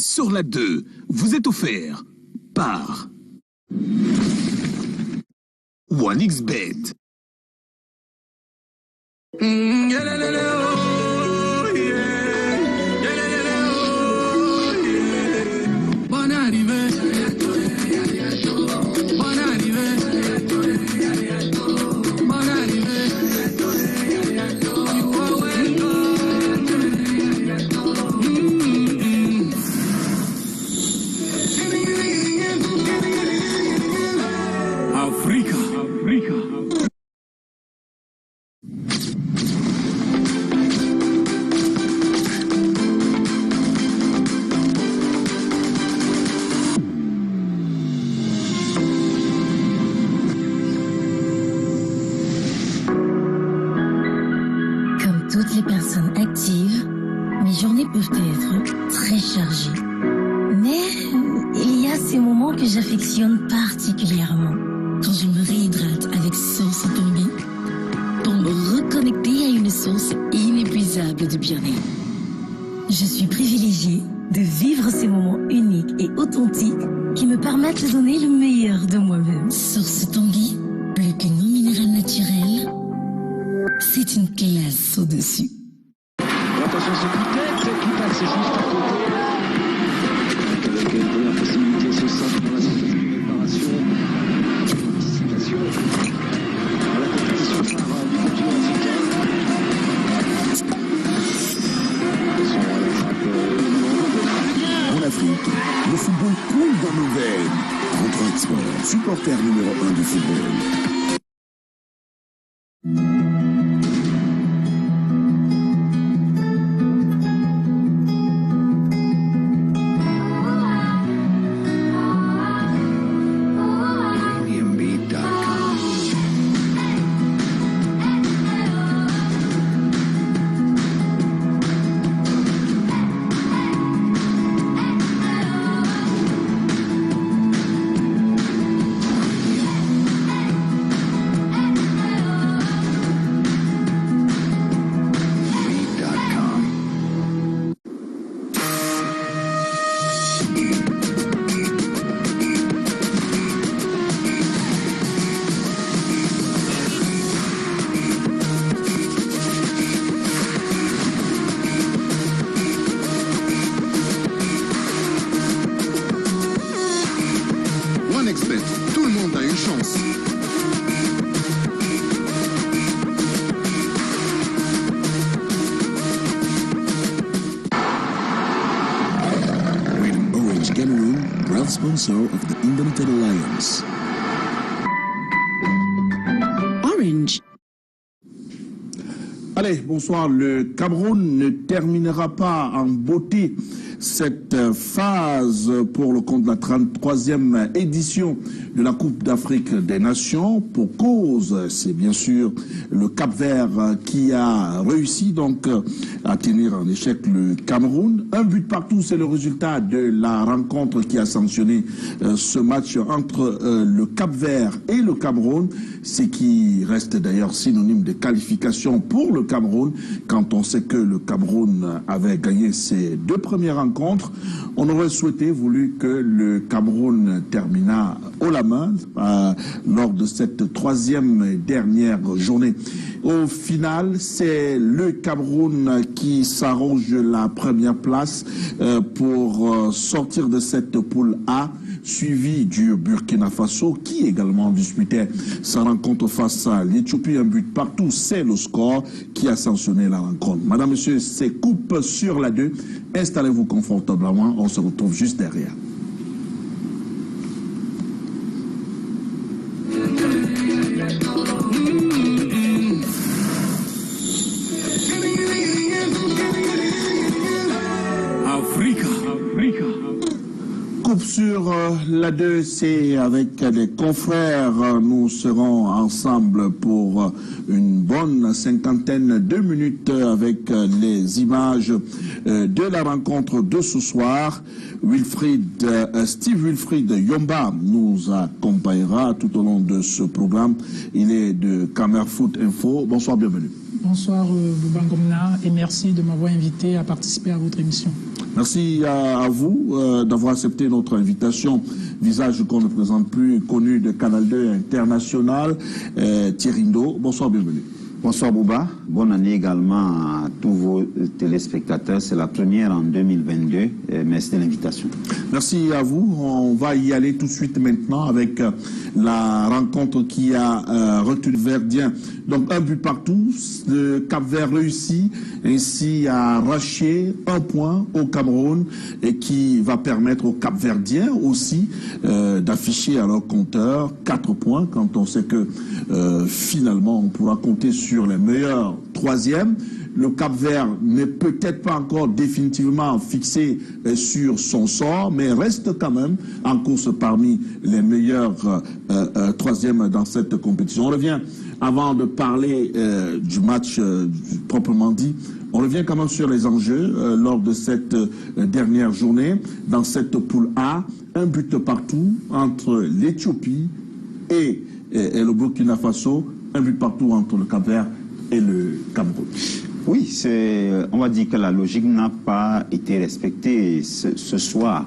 sur la 2 vous est offert par 1xBet. Toutes les personnes actives, mes journées peuvent être très chargées. Mais il y a ces moments que j'affectionne particulièrement. Quand je me réhydrate avec Source Tanguy pour me reconnecter à une source inépuisable de bien-être. Je suis privilégiée de vivre ces moments uniques et authentiques qui me permettent de donner le meilleur de moi-même. Source Tanguy, plus que non minéral naturel, c'est une classe au-dessus. Attention, c'est peut-être qui passe juste à côté. Avec une première possibilité, ce centre dans la sortie de préparation. Anticipation à la compétition par du continent africain. En Afrique, le football coule dans nos veines. 33 Sport, supporter numéro 1 du football. Tout le monde a une chance. With Orange Cameroon, proud sponsor of the Indomitable Lions. Orange. Allez, bonsoir. Le Cameroun ne terminera pas en beauté cette phase pour le compte de la 33e édition de la Coupe d'Afrique des Nations. Pour cause, c'est bien sûr le Cap-Vert qui a réussi donc à tenir en échec le Cameroun. Un but partout, c'est le résultat de la rencontre qui a sanctionné ce match entre le Cap-Vert et le Cameroun, ce qui reste d'ailleurs synonyme de qualification pour le Cameroun quand on sait que le Cameroun avait gagné ses deux premières rencontres. On aurait voulu que le Cameroun terminât haut la main lors de cette troisième et dernière journée. Au final, c'est le Cameroun qui s'arrange la première place pour sortir de cette poule A, suivi du Burkina Faso qui également disputait sa rencontre face à l'Éthiopie. Un but partout, c'est le score qui a sanctionné la rencontre. Madame, Monsieur, c'est coupe sur la 2. Installez-vous confortablement, on se retrouve juste derrière. Coupe sur la 2, c'est avec des confrères. Nous serons ensemble pour une bonne cinquantaine de minutes avec les images de la rencontre de ce soir. Steve Wilfried Yomba nous accompagnera tout au long de ce programme. Il est de Camerfoot Info. Bonsoir, bienvenue. Bonsoir Boubangomna et merci de m'avoir invité à participer à votre émission. Merci à vous d'avoir accepté notre invitation. Visage qu'on ne présente plus, connu de Canal 2 International, Thierry Ndo. Bonsoir, bienvenue. Bonsoir Bouba, bonne année également à tous vos téléspectateurs. C'est la première en 2022. Merci de l'invitation. Merci à vous. On va y aller tout de suite maintenant avec la rencontre qui a retenu le Verdien. Donc un but partout, le Cap-Vert réussit ainsi à arracher un point au Cameroun et qui va permettre aux Cap-Verdiens aussi d'afficher à leur compteur 4 points quand on sait que finalement on pourra compter sur les meilleurs troisièmes. Le Cap-Vert n'est peut-être pas encore définitivement fixé sur son sort, mais reste quand même en course parmi les meilleurs troisièmes dans cette compétition. On revient, avant de parler du match proprement dit, on revient quand même sur les enjeux lors de cette dernière journée. Dans cette poule A, un but partout entre l'Éthiopie et le Burkina Faso, un but partout entre le Cap-Vert et le Cameroun. Oui, on va dire que la logique n'a pas été respectée ce soir.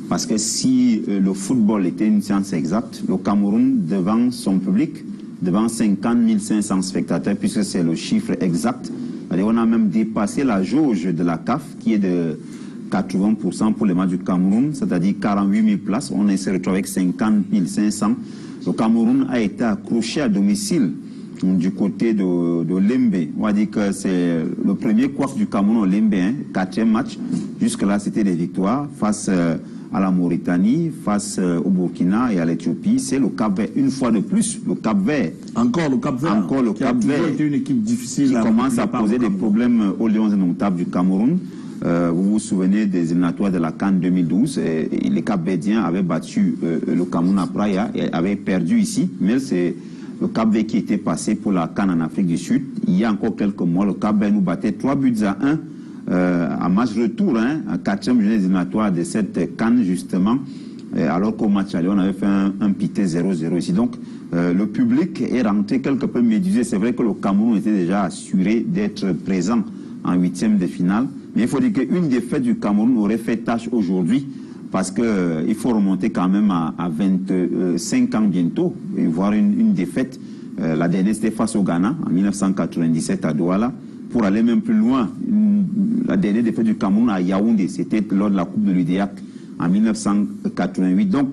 Parce que si le football était une science exacte, le Cameroun, devant son public, devant 50 500 spectateurs, puisque c'est le chiffre exact, on a même dépassé la jauge de la CAF, qui est de 80% pour les matchs du Cameroun, c'est-à-dire 48 000 places. On s'est retrouvé avec 50 500. Le Cameroun a été accroché à domicile du côté de Lembe. On va dire que c'est le premier couac du Cameroun au Lembe, 4e match. Jusque-là, c'était des victoires face à la Mauritanie, face au Burkina et à l'Éthiopie. C'est le Cap-Vert, une fois de plus, le Cap-Vert. Encore le Cap-Vert. Encore le Cap-Vert. Qui a été une équipe difficile. Qui commence à poser des problèmes aux Lions indomptables du Cameroun. Vous vous souvenez des éliminatoires de la CAN 2012. Et les Cap-Verdiens avaient battu le Cameroun à Praia et avaient perdu ici. Mais c'est le Cap-Vert qui était passé pour la CAN en Afrique du Sud. Il y a encore quelques mois, le Cap-Vert nous battait 3-1 en match retour, en 4e journée éliminatoire de cette CAN justement, alors qu'au match aller, on avait fait un pité 0-0 ici. Donc, le public est rentré quelque peu médusé. C'est vrai que le Cameroun était déjà assuré d'être présent en 8e de finale. Mais il faut dire qu'une défaite du Cameroun aurait fait tâche aujourd'hui, parce qu'il faut remonter quand même à 25 ans bientôt, et voir une défaite. La dernière, c'était face au Ghana, en 1997 à Douala. Pour aller même plus loin, la dernière défaite du Cameroun à Yaoundé, c'était lors de la Coupe de l'UDIAC en 1988. Donc,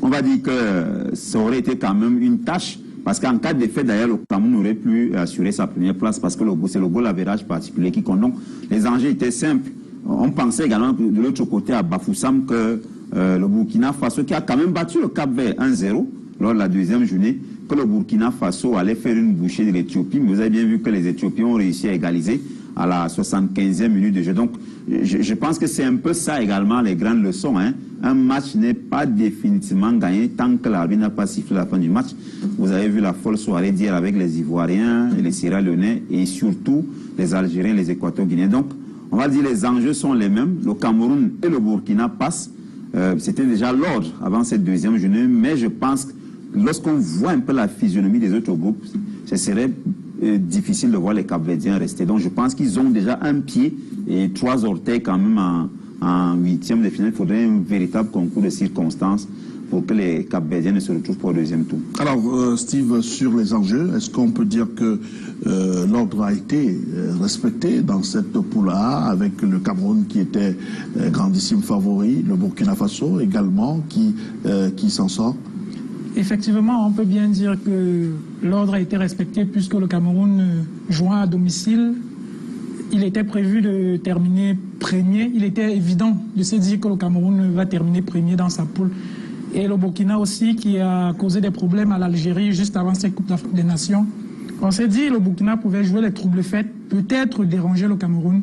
on va dire que ça aurait été quand même une tâche, parce qu'en cas de défaite, d'ailleurs, le Cameroun aurait pu assurer sa première place, parce que c'est le goal average particulier qui compte. Donc, les enjeux étaient simples. On pensait également de l'autre côté à Bafoussam que le Burkina Faso, qui a quand même battu le Cap-Vert 1-0 lors de la 2e journée, que le Burkina Faso allait faire une bouchée de l'Éthiopie. Mais vous avez bien vu que les Éthiopiens ont réussi à égaliser à la 75e minute de jeu. Donc, je pense que c'est un peu ça également les grandes leçons. Un match n'est pas définitivement gagné tant que l'arbitre n'a pas sifflé la fin du match. Vous avez vu la folle soirée d'hier avec les Ivoiriens, les Sierra-Léonais et surtout les Algériens, les Équato-Guinéens. Donc, on va dire les enjeux sont les mêmes. Le Cameroun et le Burkina passent. C'était déjà l'ordre avant cette 2e journée, mais je pense que lorsqu'on voit un peu la physionomie des autres groupes, ce serait difficile de voir les Cap-Verdiens rester. Donc je pense qu'ils ont déjà un pied et 3 orteils quand même en 8e de finale. Il faudrait un véritable concours de circonstances pour que les Cap-Verdiens ne se retrouvent pas au 2e tour. Alors, Steve, sur les enjeux, est-ce qu'on peut dire que l'ordre a été respecté dans cette poule A, avec le Cameroun qui était grandissime favori, le Burkina Faso également qui s'en sort? Effectivement, on peut bien dire que l'ordre a été respecté puisque le Cameroun jouant à domicile, il était prévu de terminer premier. Il était évident de se dire que le Cameroun va terminer premier dans sa poule. Et le Burkina aussi, qui a causé des problèmes à l'Algérie juste avant cette Coupe d'Afrique des Nations. On s'est dit que le Burkina pouvait jouer les troubles faits, peut-être déranger le Cameroun.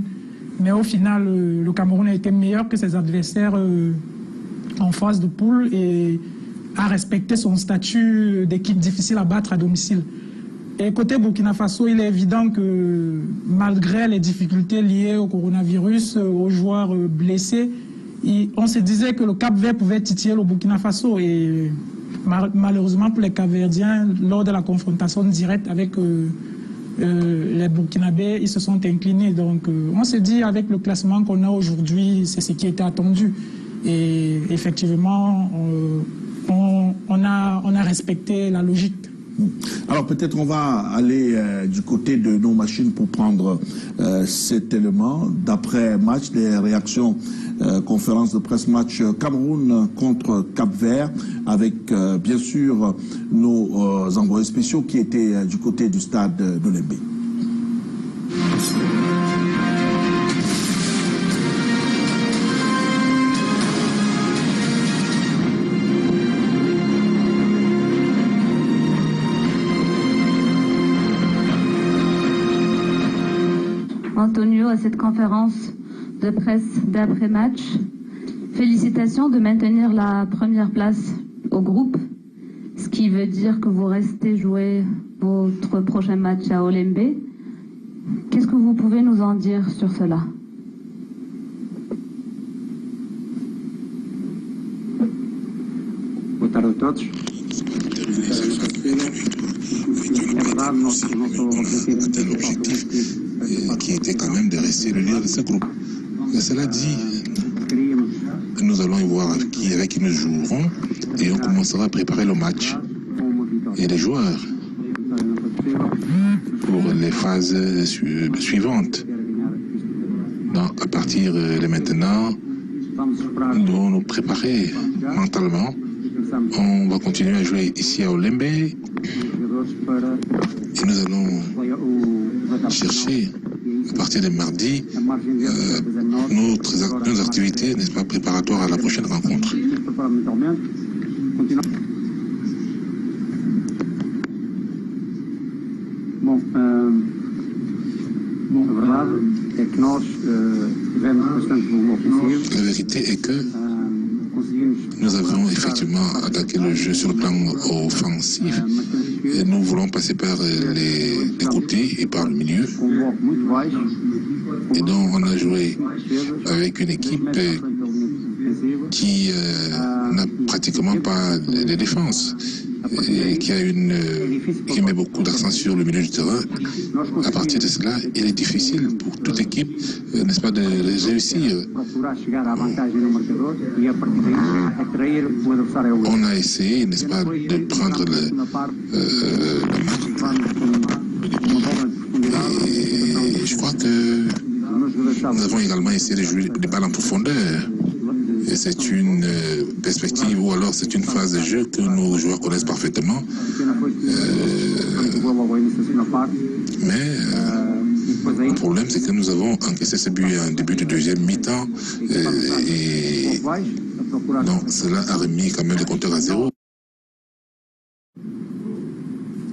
Mais au final, le Cameroun a été meilleur que ses adversaires en phase de poule et a respecté son statut d'équipe difficile à battre à domicile. Et côté Burkina Faso, il est évident que malgré les difficultés liées au coronavirus, aux joueurs blessés, on se disait que le Cap-Vert pouvait titiller le Burkina Faso. Et malheureusement pour les Cap-Verdiens, lors de la confrontation directe avec les Burkinabés, ils se sont inclinés. Donc, on se dit, avec le classement qu'on a aujourd'hui, c'est ce qui était attendu. Et effectivement, on a respecté la logique. Alors peut-être on va aller du côté de nos machines pour prendre cet élément. D'après match, les réactions, conférence de presse match Cameroun contre Cap-Vert, avec bien sûr nos envoyés spéciaux qui étaient du côté du stade de l'Embe. Antonio, à cette conférence de presse d'après-match, félicitations de maintenir la première place au groupe, ce qui veut dire que vous restez jouer votre prochain match à Olembe. Qu'est-ce que vous pouvez nous en dire sur cela? Boa tarde a todos. É verdade, nosso objetivo qui était quand même de rester le leader de ce groupe. Mais cela dit, nous allons y voir avec qui nous jouerons et on commencera à préparer le match et les joueurs pour les phases suivantes. Donc, à partir de maintenant, nous devons nous préparer mentalement. On va continuer à jouer ici à Olembe et nous allons chercher à partir de mardi nos activités, n'est-ce pas, préparatoires à la prochaine rencontre. La vérité est que nous avons effectivement attaqué le jeu sur le plan offensif et nous voulons passer par les côtés et par le milieu. Et donc on a joué avec une équipe qui n'a pratiquement pas de défense et qui met beaucoup d'accent sur le milieu du terrain. À partir de cela, il est difficile pour toute équipe, n'est-ce pas, de réussir. On a essayé, n'est-ce pas, de prendre et je crois que nous avons également essayé de jouer des balles en profondeur. Et c'est une perspective ou alors c'est une phase de jeu que nos joueurs connaissent parfaitement. Mais le problème, c'est que nous avons encaissé ce but en début de deuxième mi-temps. Et donc, cela a remis quand même le compteur à zéro.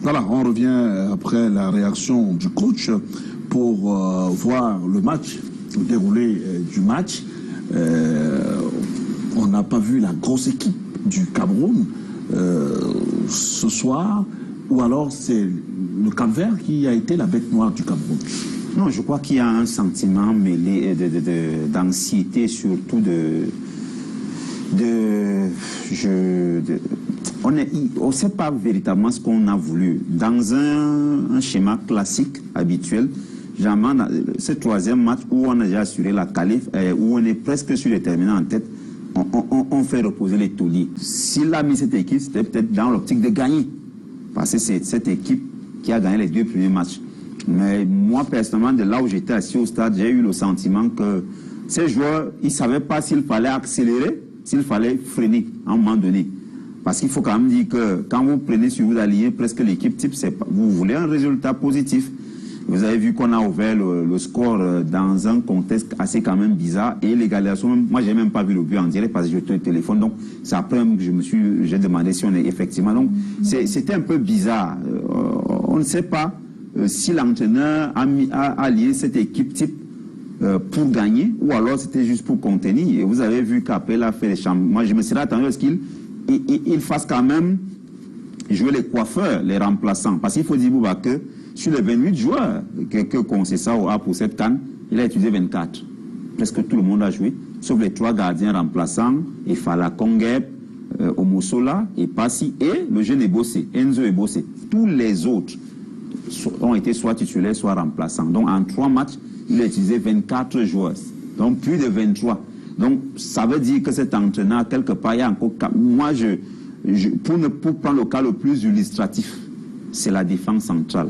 Voilà, on revient après la réaction du coach pour voir le match, le déroulé du match. On n'a pas vu la grosse équipe du Cameroun ce soir, ou alors c'est le Cap-Vert qui a été la bête noire du Cameroun. Non, je crois qu'il y a un sentiment mêlé d'anxiété, surtout on ne sait pas véritablement ce qu'on a voulu. Dans un schéma classique, habituel, ce troisième match où on a déjà assuré la qualif, où on est presque sur les terminants en tête, on fait reposer les tauliers. S'il a mis cette équipe, c'était peut-être dans l'optique de gagner. Parce que c'est cette équipe qui a gagné les deux premiers matchs. Mais moi, personnellement, de là où j'étais assis au stade, j'ai eu le sentiment que ces joueurs, ils ne savaient pas s'il fallait accélérer, s'il fallait freiner à un moment donné. Parce qu'il faut quand même dire que quand vous prenez sur vous aligner presque l'équipe type, vous voulez un résultat positif. Vous avez vu qu'on a ouvert le score dans un contexte assez quand même bizarre. Et l'égalisation, moi, j'ai même pas vu le but en direct parce que j'étais au téléphone. Donc, c'est après que j'ai demandé si on est effectivement. Donc, c'était un peu bizarre. On ne sait pas si l'entraîneur a lié cette équipe type pour gagner ou alors c'était juste pour contenir. Et vous avez vu qu'après, il a fait les chambres. Moi, je me serais attendu à ce qu'il fasse quand même jouer les coiffeurs, les remplaçants. Parce qu'il faut dire, Bouba, que sur les 28 joueurs que Conceição a pour cette CAN, il a utilisé 24. Presque tout le monde a joué, sauf les 3 gardiens remplaçants, Efala Kongep, Omosola, Epassi et le jeune Ebossé, Enzo Ebossé. Tous les autres ont été soit titulaires, soit remplaçants. Donc en 3 matchs, il a utilisé 24 joueurs, donc plus de 23. Donc ça veut dire que cet entraîneur, quelque part, il y a encore... Moi, pour prendre le cas le plus illustratif, c'est la défense centrale.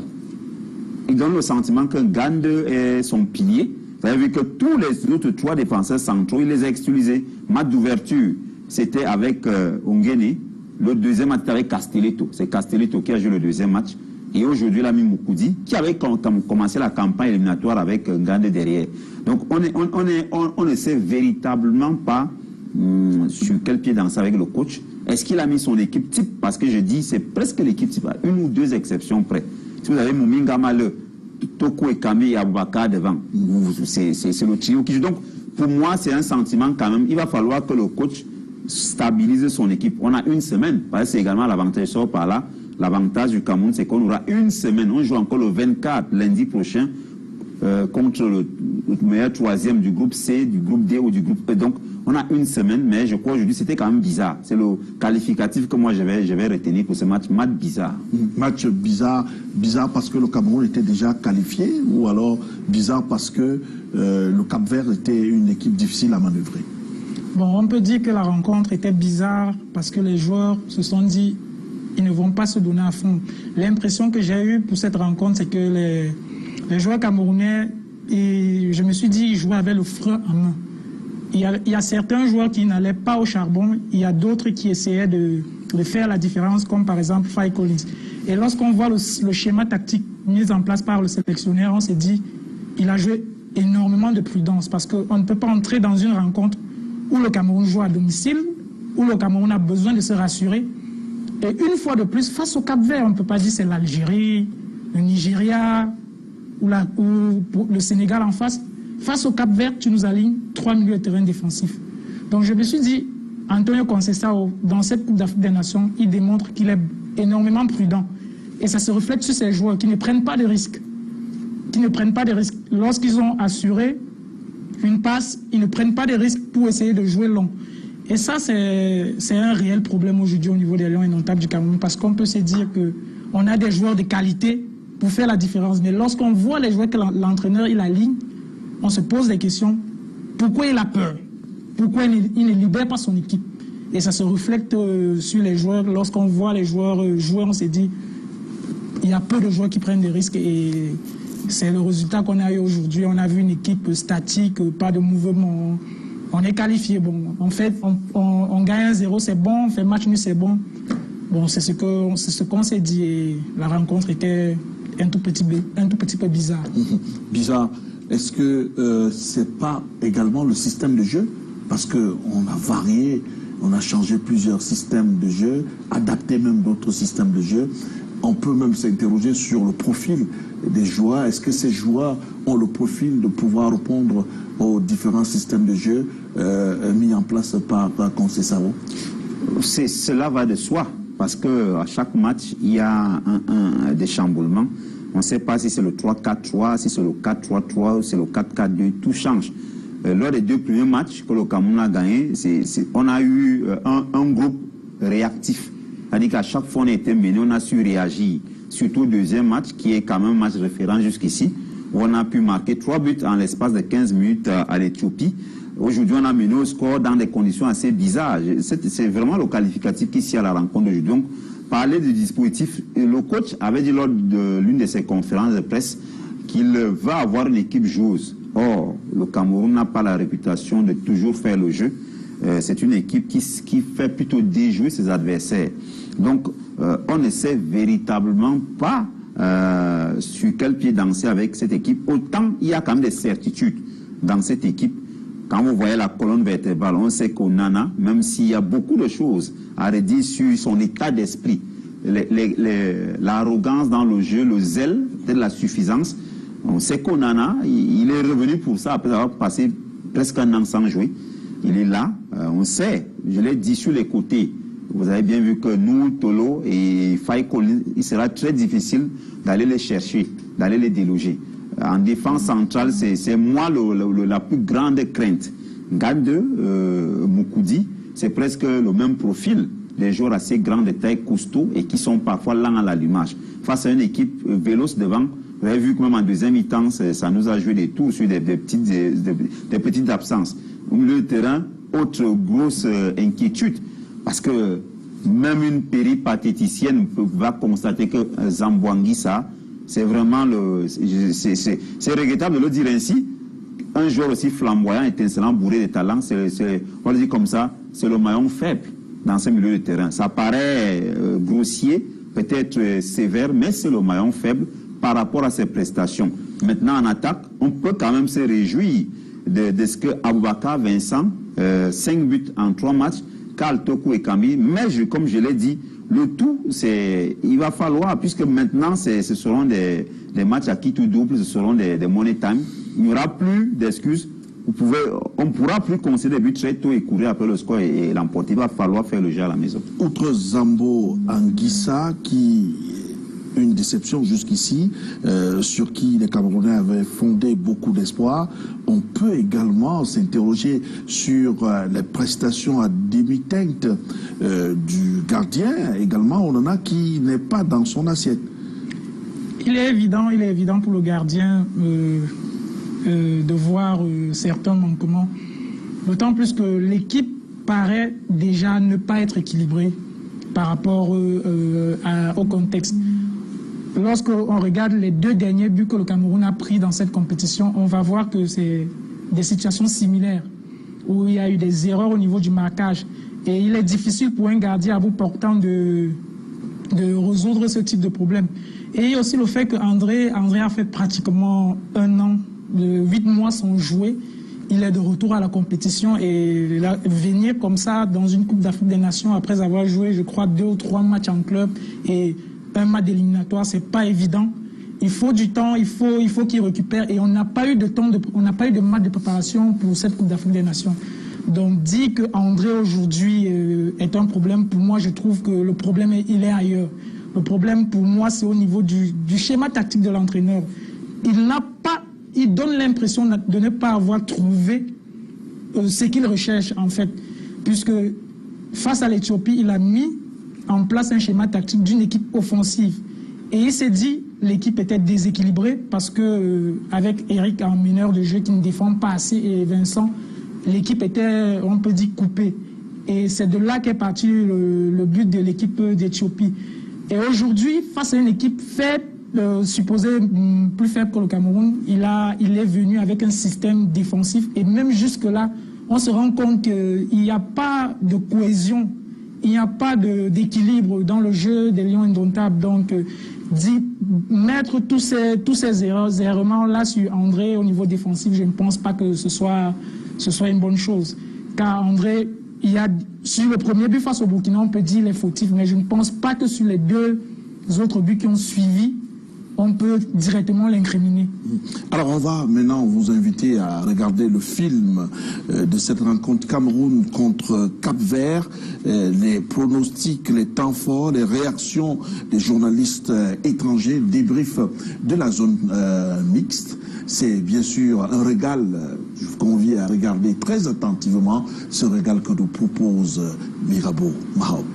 Il donne le sentiment que Gande est son pilier. Vous avez vu que tous les autres 3 défenseurs centraux, il les a utilisés. Match d'ouverture, c'était avec Ongene. Le deuxième match, c'était avec Castelletto. C'est Castelletto qui a joué le deuxième match. Et aujourd'hui, l'ami Moukoudi, qui avait commencé la campagne éliminatoire avec Gande derrière. Donc, on ne sait véritablement pas sur quel pied danser avec le coach. Est-ce qu'il a mis son équipe type? Parce que je dis, c'est presque l'équipe type, à 1 ou 2 exceptions près. Si vous avez Mouminga Maleu, Toko et Kami et Aboubakar devant, c'est le trio qui joue. Donc, pour moi, c'est un sentiment quand même. Il va falloir que le coach stabilise son équipe. On a 1 semaine, parce que c'est également l'avantage sort par là. L'avantage du Cameroun, c'est qu'on aura 1 semaine. On joue encore le 24, lundi prochain, contre le meilleur 3e du groupe C, du groupe D ou du groupe E. Donc, on a 1 semaine, mais je crois aujourd'hui, c'était quand même bizarre. C'est le qualificatif que moi, je vais retenir pour ce match. Match bizarre. Match bizarre. Bizarre parce que le Cameroun était déjà qualifié, ou alors bizarre parce que le Cap-Vert était une équipe difficile à manœuvrer? Bon, on peut dire que la rencontre était bizarre parce que les joueurs se sont dit ils ne vont pas se donner à fond. L'impression que j'ai eue pour cette rencontre, c'est que les joueurs camerounais, et je me suis dit, ils jouaient avec le frein en main. Il y a certains joueurs qui n'allaient pas au charbon, il y a d'autres qui essayaient de faire la différence, comme par exemple Faye Collins. Et lorsqu'on voit le schéma tactique mis en place par le sélectionneur, on s'est dit, il a joué énormément de prudence, parce qu'on ne peut pas entrer dans une rencontre où le Cameroun joue à domicile, où le Cameroun a besoin de se rassurer. Et une fois de plus, face au Cap-Vert, on ne peut pas dire c'est l'Algérie, le Nigeria ou le Sénégal en face. Face au Cap-Vert, tu nous alignes 3 milieux de terrain défensifs. Donc je me suis dit, Antonio Conceição, dans cette Coupe d'Afrique des Nations, il démontre qu'il est énormément prudent. Et ça se reflète sur ces joueurs qui ne prennent pas de risques. Lorsqu'ils ont assuré une passe, ils ne prennent pas de risques pour essayer de jouer long. Et ça, c'est un réel problème aujourd'hui au niveau des Lions indomptables du Cameroun, parce qu'on peut se dire qu'on a des joueurs de qualité pour faire la différence. Mais lorsqu'on voit les joueurs que l'entraîneur il aligne, on se pose des questions. Pourquoi il a peur? Pourquoi il ne libère pas son équipe? Et ça se reflète sur les joueurs. Lorsqu'on voit les joueurs jouer, on se dit il y a peu de joueurs qui prennent des risques. Et c'est le résultat qu'on a eu aujourd'hui. On a vu une équipe statique, pas de mouvement. On est qualifié. Bon, en fait, on gagne 1-0, c'est bon. On fait match nul, c'est bon. Bon, c'est ce qu'on s'est dit. Et la rencontre était un tout petit peu bizarre. Bizarre. Est-ce que c'est pas également le système de jeu? Parce qu'on a varié, on a changé plusieurs systèmes de jeu, adapté même d'autres systèmes de jeu. On peut même s'interroger sur le profil des joueurs. Est-ce que ces joueurs ont le profil de pouvoir répondre aux différents systèmes de jeu mis en place par Conceição? Cela va de soi, parce qu'à chaque match, il y a des chamboulements. On ne sait pas si c'est le 3-4-3, si c'est le 4-3-3 ou c'est le 4-4-2, tout change. Lors des 2 premiers matchs que le Cameroun a gagné, on a eu un groupe réactif. C'est-à-dire qu'à chaque fois on a été mené, on a su réagir. Surtout au deuxième match, qui est quand même un match référent jusqu'ici, où on a pu marquer 3 buts en l'espace de 15 minutes à l'Éthiopie. Aujourd'hui, on a mené au score dans des conditions assez bizarres. C'est vraiment le qualificatif qui s'y a à la rencontre d'aujourd'hui. Donc, parler du dispositif, le coach avait dit lors de l'une de ses conférences de presse qu'il va avoir une équipe joueuse. Or, le Cameroun n'a pas la réputation de toujours faire le jeu. C'est une équipe qui fait plutôt déjouer ses adversaires. Donc, on ne sait véritablement pas sur quel pied danser avec cette équipe. Autant, il y a quand même des certitudes dans cette équipe. Quand vous voyez la colonne vertébrale, on sait qu'Onana, même s'il y a beaucoup de choses à redire sur son état d'esprit, l'arrogance dans le jeu, le zèle, peut-être la suffisance, on sait qu'Onana, il est revenu pour ça après avoir passé presque un an sans jouer. Il est là, on sait, je l'ai dit sur les côtés. Vous avez bien vu que nous, Tolo et Faye Collins, il sera très difficile d'aller les chercher, d'aller les déloger. En défense centrale, c'est moi la plus grande crainte. Gade, Moukoudi, c'est presque le même profil. des joueurs assez grands, de taille costaud et qui sont parfois lents à l'allumage. Face à une équipe véloce devant, vous avez vu que même en deuxième mi-temps, ça nous a joué des tours sur des petites absences. Au milieu de terrain, autre grosse inquiétude, parce que même une péripatéticienne va constater que Zamboanguissa, c'est vraiment c'est regrettable de le dire ainsi. Un joueur aussi flamboyant, étincelant, bourré de talent, on le dit comme ça, c'est le maillon faible dans ce milieu de terrain. Ça paraît grossier, peut-être sévère, mais c'est le maillon faible par rapport à ses prestations. Maintenant, en attaque, on peut quand même se réjouir de ce que Aboubakar Vincent, 5 buts en 3 matchs, Karl Toko et Camille, mais comme je l'ai dit, le tout, il va falloir, puisque maintenant, ce seront des matchs à quitte ou double, ce seront des money time, il n'y aura plus d'excuses, on ne pourra plus concéder des buts très tôt et courir après le score et l'emporter, il va falloir faire le jeu à la maison. Outre Zamboanguissa, qui une déception jusqu'ici, sur qui les Camerounais avaient fondé beaucoup d'espoir. On peut également s'interroger sur les prestations à demi-teinte du gardien. Également, on en a qui n'est pas dans son assiette. Il est évident pour le gardien de voir certains manquements. D'autant plus que l'équipe paraît déjà ne pas être équilibrée par rapport au contexte. Lorsqu'on regarde les 2 derniers buts que le Cameroun a pris dans cette compétition, on va voir que c'est des situations similaires, où il y a eu des erreurs au niveau du marquage. Et il est difficile pour un gardien à bout portant de résoudre ce type de problème. Et il y a aussi le fait qu'André a fait pratiquement 1 an, 8 mois sans jouer. Il est de retour à la compétition et là, venir comme ça dans une Coupe d'Afrique des Nations après avoir joué, je crois, 2 ou 3 matchs en club et un match éliminatoire, c'est pas évident. Il faut du temps, il faut qu'il récupère et on n'a pas eu de temps, on n'a pas eu de match de préparation pour cette Coupe d'Afrique des Nations. Donc dire que André aujourd'hui est un problème, pour moi je trouve que le problème il est ailleurs. Le problème pour moi c'est au niveau du schéma tactique de l'entraîneur. Il donne l'impression de ne pas avoir trouvé ce qu'il recherche en fait, puisque face à l'Éthiopie, il a mis en place un schéma tactique d'une équipe offensive. Et il s'est dit l'équipe était déséquilibrée parce que avec Eric en meneur de jeu qui ne défend pas assez et Vincent, l'équipe était, on peut dire, coupée. Et c'est de là qu'est parti le but de l'équipe d'Éthiopie. Et aujourd'hui, face à une équipe faible, supposée plus faible que le Cameroun, il est venu avec un système défensif. Et même jusque-là, on se rend compte qu'il n'y a pas de cohésion. Il n'y a pas d'équilibre dans le jeu des Lions indomptables. Donc, mettre tous ces errements-là sur André au niveau défensif, je ne pense pas que ce soit une bonne chose. Car André, sur le premier but face au Burkina, on peut dire qu'il est fautif, mais je ne pense pas que sur les 2 autres buts qui ont suivi, on peut directement l'incriminer. Alors on va maintenant vous inviter à regarder le film de cette rencontre Cameroun contre Cap-Vert, les pronostics, les temps forts, les réactions des journalistes étrangers, débrief de la zone mixte. C'est bien sûr un régal, je vous convie à regarder très attentivement ce régal que nous propose Mirabeau Mahom.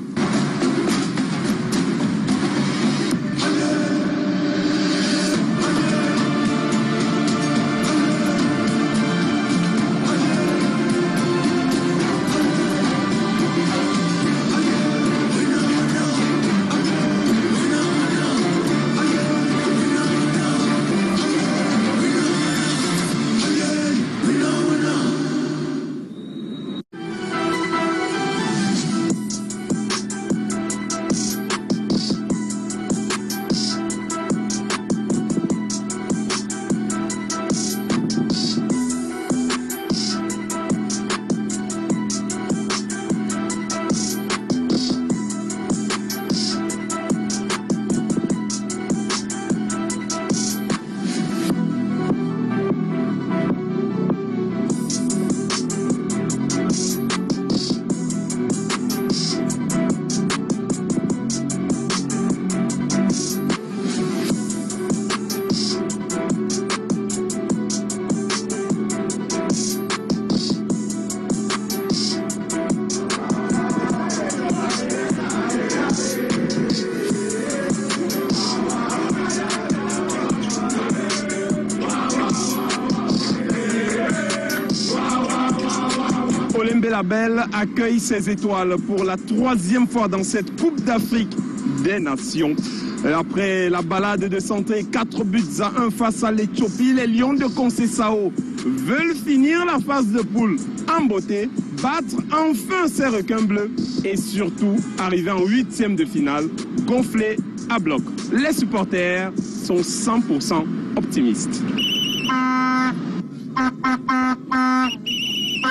Belabel accueille ses étoiles pour la 3e fois dans cette Coupe d'Afrique des Nations. Après la balade de santé 4-1 face à l'Éthiopie, les Lions de Conceição veulent finir la phase de poule en beauté, battre enfin ces requins bleus et surtout arriver en 8e de finale, gonflés à bloc. Les supporters sont 100% optimistes.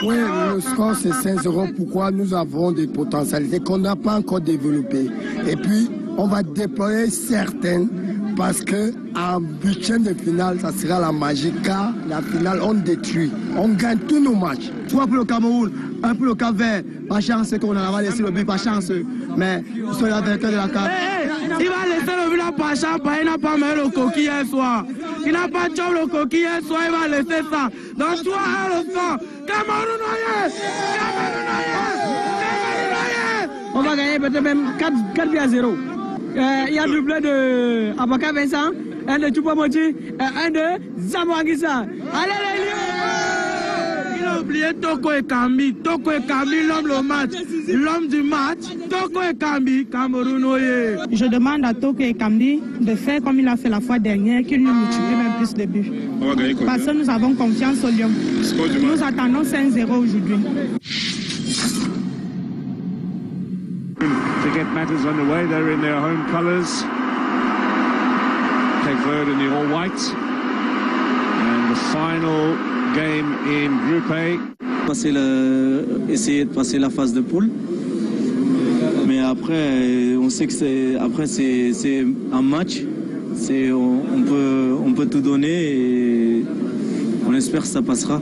Oui, le score c'est 16-0. Pourquoi nous avons des potentialités qu'on n'a pas encore développées. Et puis, on va déployer certaines parce qu'en 8e de finale, ça sera la magie car la finale, on détruit. On gagne tous nos matchs. 3 pour le Cameroun, 1 pour le Cap-Vert. Pas chance qu'on a laissé le but, pas chance. Mais c'est la vainqueur de la CAF. Il va laisser le but là par chance, il n'a pas mis le coquille hier soir. Il n'a pas tué le coquille hier soir, il va laisser ça. Dans 3-1 le score. Cameroun noyé. On va gagner peut-être même 4-0. Il y a doublé de Abaka Vincent, un de Choupo-Moting et un de Zamouangissa. Allez les Lions! Il a oublié Toko Ekambi, l'homme du match, Toko Ekambi, Cameroun noyé. Je demande à Toko Ekambi de faire comme il a fait la fois dernière, qu'il nous multiplie même plus de buts. Parce que nous avons confiance au Lion. Nous attendons 5-0 aujourd'hui. To get matters underway, they're in their home colours. Cape Verde in the all white. And the final game in Group A. Essayer de passer la phase de poule. Mais après, on sait que c'est un match. On peut tout donner et on espère que ça passera.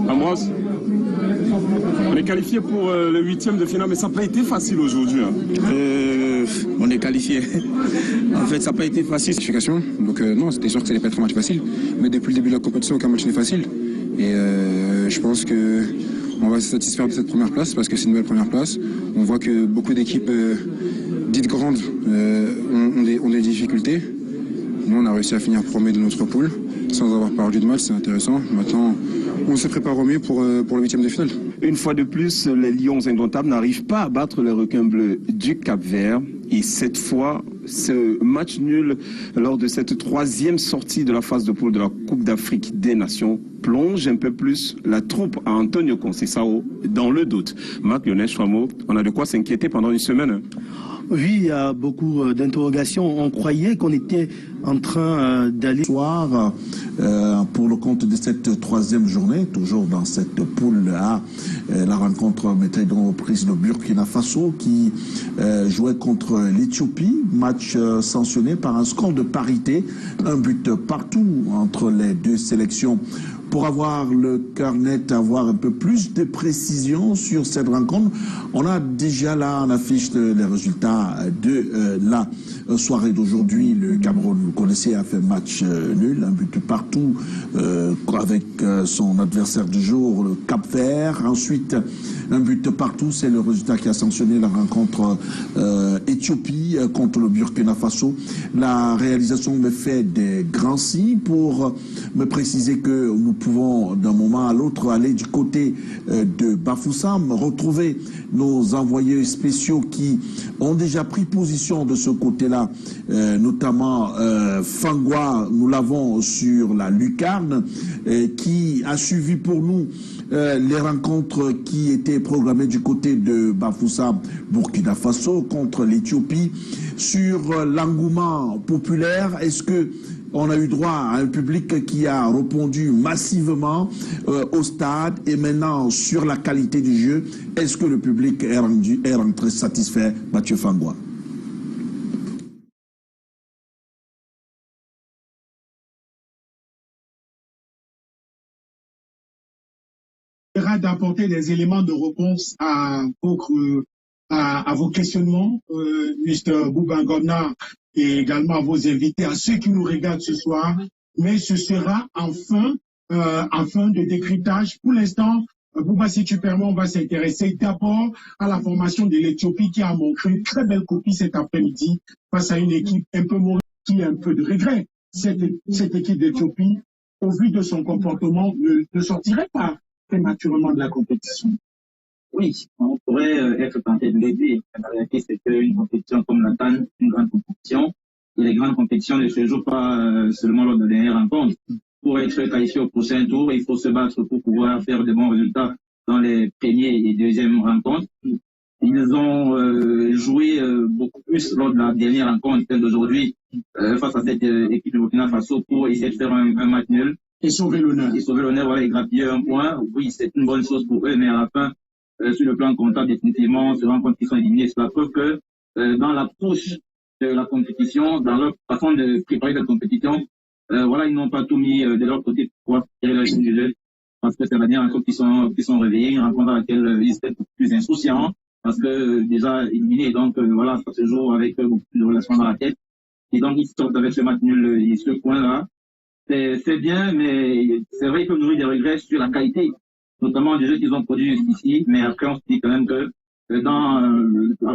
Ambroise, on est qualifié pour le 8e de finale, mais ça n'a pas été facile aujourd'hui. On est qualifié. En fait, ça n'a pas été facile. Donc non, c'était sûr que ça n'allait pas être un match facile. Mais depuis le début de la compétition, aucun match n'est facile. Et je pense qu'on va se satisfaire de cette première place parce que c'est une belle première place. On voit que beaucoup d'équipes dites grandes ont des difficultés. Nous, on a réussi à finir premier de notre poule sans avoir perdu de match, c'est intéressant. Maintenant, on se prépare au mieux pour le 8e de finale. Une fois de plus, les Lions indomptables n'arrivent pas à battre les requins bleus du Cap-Vert. Et cette fois, ce match nul lors de cette 3e sortie de la phase de poule de la Coupe d'Afrique des Nations plonge un peu plus la troupe à Antonio Conceição dans le doute. Marc-Lionel Chouamau, on a de quoi s'inquiéter pendant une semaine. Oui, il y a beaucoup d'interrogations. On croyait qu'on était en train d'aller... Soir, pour le compte de cette 3e journée, toujours dans cette poule-là, la rencontre mettait donc prise de Burkina Faso qui jouait contre l'Éthiopie, match sanctionné par un score de parité, un but partout entre les deux sélections. Pour avoir le cœur net, avoir un peu plus de précision sur cette rencontre, on a déjà là en affiche les résultats de la soirée d'aujourd'hui. Le Cameroun, vous connaissez, a fait match nul, un but partout avec son adversaire du jour, le Cap-Vert. Ensuite, un but partout, c'est le résultat qui a sanctionné la rencontre Éthiopie contre le Burkina Faso. La réalisation me fait des grands signes pour me préciser que nous pouvons d'un moment à l'autre aller du côté de Bafoussam, retrouver nos envoyés spéciaux qui ont déjà pris position de ce côté-là, notamment Fangwa, nous l'avons sur la lucarne, qui a suivi pour nous les rencontres qui étaient programmées du côté de Bafoussam, Burkina Faso contre l'Éthiopie. Sur l'engouement populaire, est-ce que on a eu droit à un public qui a répondu massivement au stade, et maintenant sur la qualité du jeu, est-ce que le public est rentré satisfait, Mathieu Fangwa? D'apporter des éléments de réponse à vos questionnements, Mr. Boubangona, et également à vos invités, à ceux qui nous regardent ce soir. Mais ce sera en fin afin de décryptage. Pour l'instant, Bouba, si tu permets, on va s'intéresser d'abord à la formation de l'Éthiopie qui a montré une très belle copie cet après-midi face à une équipe un peu mauvaise qui a un peu de regret. Cette équipe d'Éthiopie, au vu de son comportement, ne sortirait pas prématurément de la compétition. Oui, on pourrait être tenté de l'aider. La réalité, c'est qu'une compétition comme la CAN, une grande compétition, et les grandes compétitions ne se jouent pas seulement lors de la dernière rencontre. Pour être qualifié au prochain tour, il faut se battre pour pouvoir faire de bons résultats dans les premières et deuxièmes rencontres. Ils ont joué beaucoup plus lors de la dernière rencontre, celle d'aujourd'hui, face à cette équipe de Burkina Faso pour essayer de faire un match nul. Et sauver l'honneur. Et sauver l'honneur, voilà, et grappiller un point. Oui, c'est une bonne chose pour eux, mais à la fin, sur le plan comptable, définitivement, on se rend compte qu'ils sont éliminés. C'est la preuve que dans l'approche de la compétition, dans leur façon de préparer cette compétition, voilà, ils n'ont pas tout mis de leur côté pour pouvoir tirer la ligne du jeu. Parce que c'est la dernière rencontre qui sont réveillés, une rencontre dans laquelle ils étaient plus insouciants, parce que déjà éliminés, donc voilà, ça se joue avec beaucoup plus de relations dans la tête. Et donc ils sortent avec ce match nul et ce point-là. C'est bien, mais c'est vrai qu'ils nourrit des regrets sur la qualité, notamment des jeux qu'ils ont produits ici, mais après on se dit quand même que dans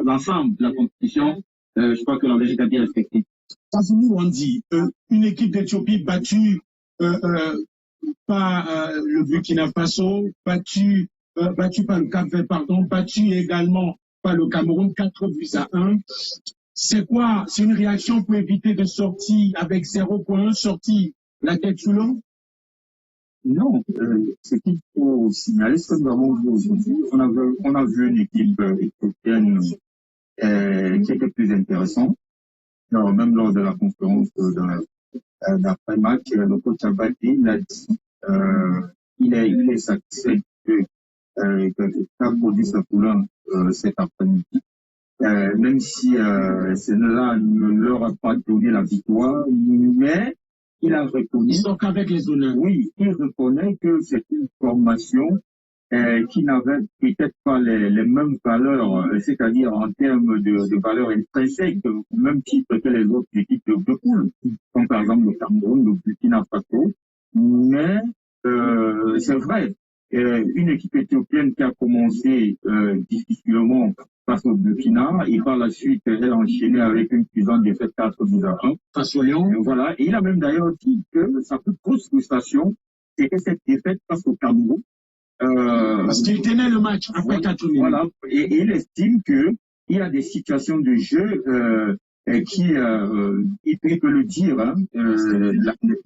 l'ensemble de la compétition, je crois que la Belgique a bien respecté. Kazumi Wandi, une équipe d'Éthiopie battue par le Burkina Faso, battue par le Cap-Vert, pardon, battue également par le Cameroun, 4-1. C'est quoi? C'est une réaction pour éviter de sortir avec 0 points, sortir la tête sous l'eau? Non, ce qu'il faut signaler, c'est que nous avons vu aujourd'hui, on a vu une équipe éthiopienne qui était plus intéressante. Alors, même lors de la conférence d'après-match, le coach Abadi, il a dit il est satisfait que ça produit sa couleur cet après-midi. Même si cela ne leur a pas donné la victoire, mais il a reconnu. Ils sont qu'avec les honneurs. Oui, il reconnaît que c'est une formation qui n'avait peut-être pas les mêmes valeurs, c'est-à-dire en termes de valeurs intrinsèques, au même titre que les autres équipes de poule, comme par exemple le Cameroun, le Burkina Faso. Mais c'est vrai, une équipe éthiopienne qui a commencé difficilement face au Burkina, et par la suite, elle a enchaîné avec une puissante défaite 4-1 face au Lyon. Voilà, et il a même d'ailleurs dit que sa plus grosse frustration, c'était cette défaite face au Cameroun. Parce qu'il tenait le match après 4 minutes. Voilà, et il estime qu'il y a des situations de jeu il peut le dire, hein,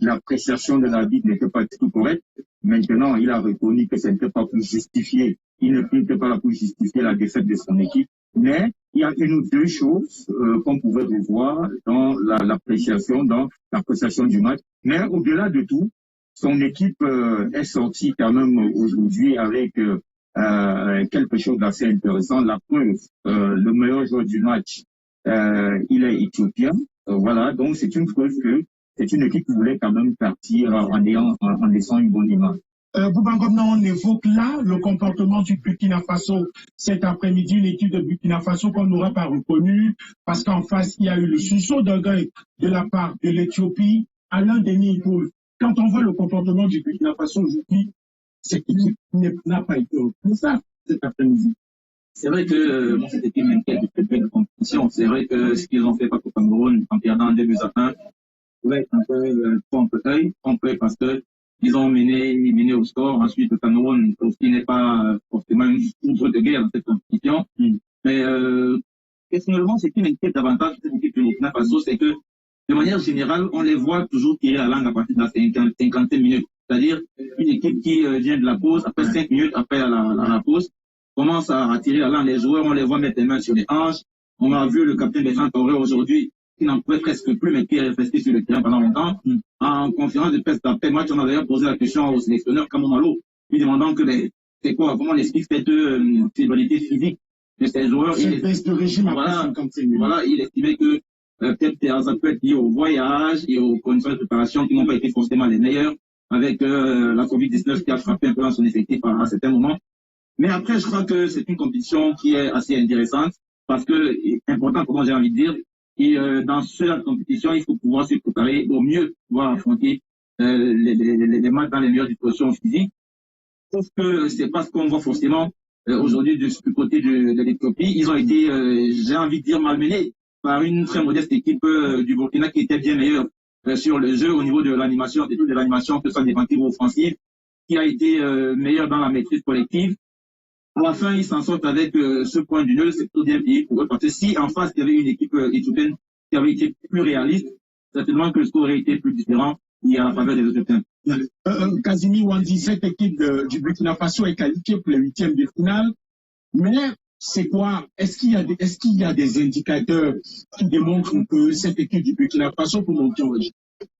l'appréciation de l'arbitre n'était pas du tout correcte. Maintenant, il a reconnu que ce n'était pas pour justifier, il n'était pas là pour justifier la défaite de son équipe. Mais il y a une ou deux choses qu'on pouvait revoir dans l'appréciation du match. Mais au-delà de tout, son équipe est sortie quand même aujourd'hui avec quelque chose d'assez intéressant. La preuve, le meilleur joueur du match, il est éthiopien. Voilà, donc c'est une preuve que c'est une équipe qui voulait quand même partir en laissant une bonne image. Bouba-Gomna, on évoque là le comportement du Burkina Faso cet après-midi, une équipe de Burkina Faso qu'on n'aurait pas reconnue parce qu'en face, il y a eu le sursaut d'orgueil de la part de l'Éthiopie à l'un des niveaux. Quand on voit le comportement du Burkina Faso aujourd'hui, cette équipe n'a pas été comme ça cet après-midi. C'est vrai que moi, cette équipe m'inquiète depuis la compétition. C'est vrai que ce qu'ils ont fait face au Cameroun en perdant 2-1 pouvait être un peu trompe-œil parce que ils ont mené au score. Ensuite, le Cameroun, qui n'est pas forcément une foudre de guerre dans cette compétition. Mais personnellement, ce qui m'inquiète davantage de cette équipe de Burkina Faso, c'est que de manière générale, on les voit toujours tirer la langue à partir de la 50e minute. C'est-à-dire une équipe qui vient de la pause, après 5 minutes après la pause, commence à tirer la langue. Les joueurs, on les voit mettre les mains sur les hanches. On a vu le capitaine Bertrand Traoré aujourd'hui, qui n'en pouvait presque plus, mais qui est resté sur le terrain pendant longtemps. En conférence de presse d'après match, on a d'ailleurs posé la question au sélectionneur Kamomalo, lui demandant que c'est quoi, comment on explique cette fébrilité physique de ces joueurs. Cette baisse de régime après 55 minutes. Voilà, il estimait que peut-être ça peut être lié au voyage et aux conditions de préparation qui n'ont pas été forcément les meilleures, avec la Covid-19 qui a frappé un peu dans son effectif à certains moments. Mais après, je crois que c'est une compétition qui est assez intéressante parce que, important pour moi, j'ai envie de dire, et dans cette compétition, il faut pouvoir se préparer au mieux, pouvoir affronter les matchs dans les meilleures dispositions physiques. Sauf que c'est pas ce qu'on voit forcément aujourd'hui du côté de l'Éthiopie. Ils ont été, j'ai envie de dire, malmenés par une très modeste équipe du Burkina qui était bien meilleure sur le jeu au niveau de l'animation, et toute de l'animation, que ce soit défensive ou offensive, qui a été meilleure dans la maîtrise collective. À la fin, ils s'en sortent avec ce point du nul, c'est plutôt bien payé pour eux, parce que si en face, il y avait une équipe éthiopienne qui avait été plus réaliste, certainement que le score aurait été plus différent et à la faveur des Éthiopiens. Kazimi Wandi, cette équipe du Burkina Faso est qualifiée pour les huitièmes de finale, mais c'est quoi? Est-ce qu'il y a des indicateurs qui démontrent que cette équipe du Burkina Faso peut monter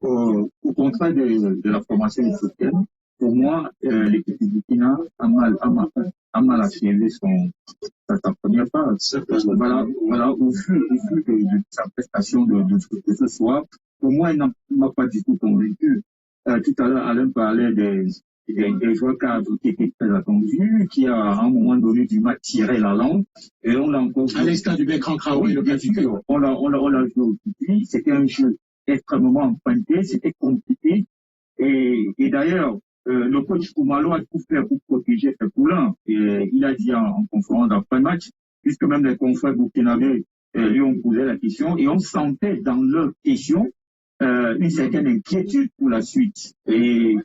au contraire de la formation éthiopienne, pour moi, l'équipe du Burkina a mal achevé sa première phase. Voilà, au vu de sa prestation de ce soir, pour moi, elle n'a pas du tout convaincu. Tout à l'heure, Alain parlait des joueurs cadres qui étaient très attendus, qui à un moment donné du match tiré la langue, et on l'a encore joué. À l'instar du Bertrand Traoré, le bien sûr. On l'a joué aujourd'hui. C'était un jeu extrêmement emprunté, c'était compliqué. Et d'ailleurs, le coach Koumalo a tout fait pour protéger ses poulains. Et il a dit en conférence d'après-match, puisque même les confrères burkinabés lui ont posé la question, et on sentait dans leur question une certaine inquiétude pour la suite. Et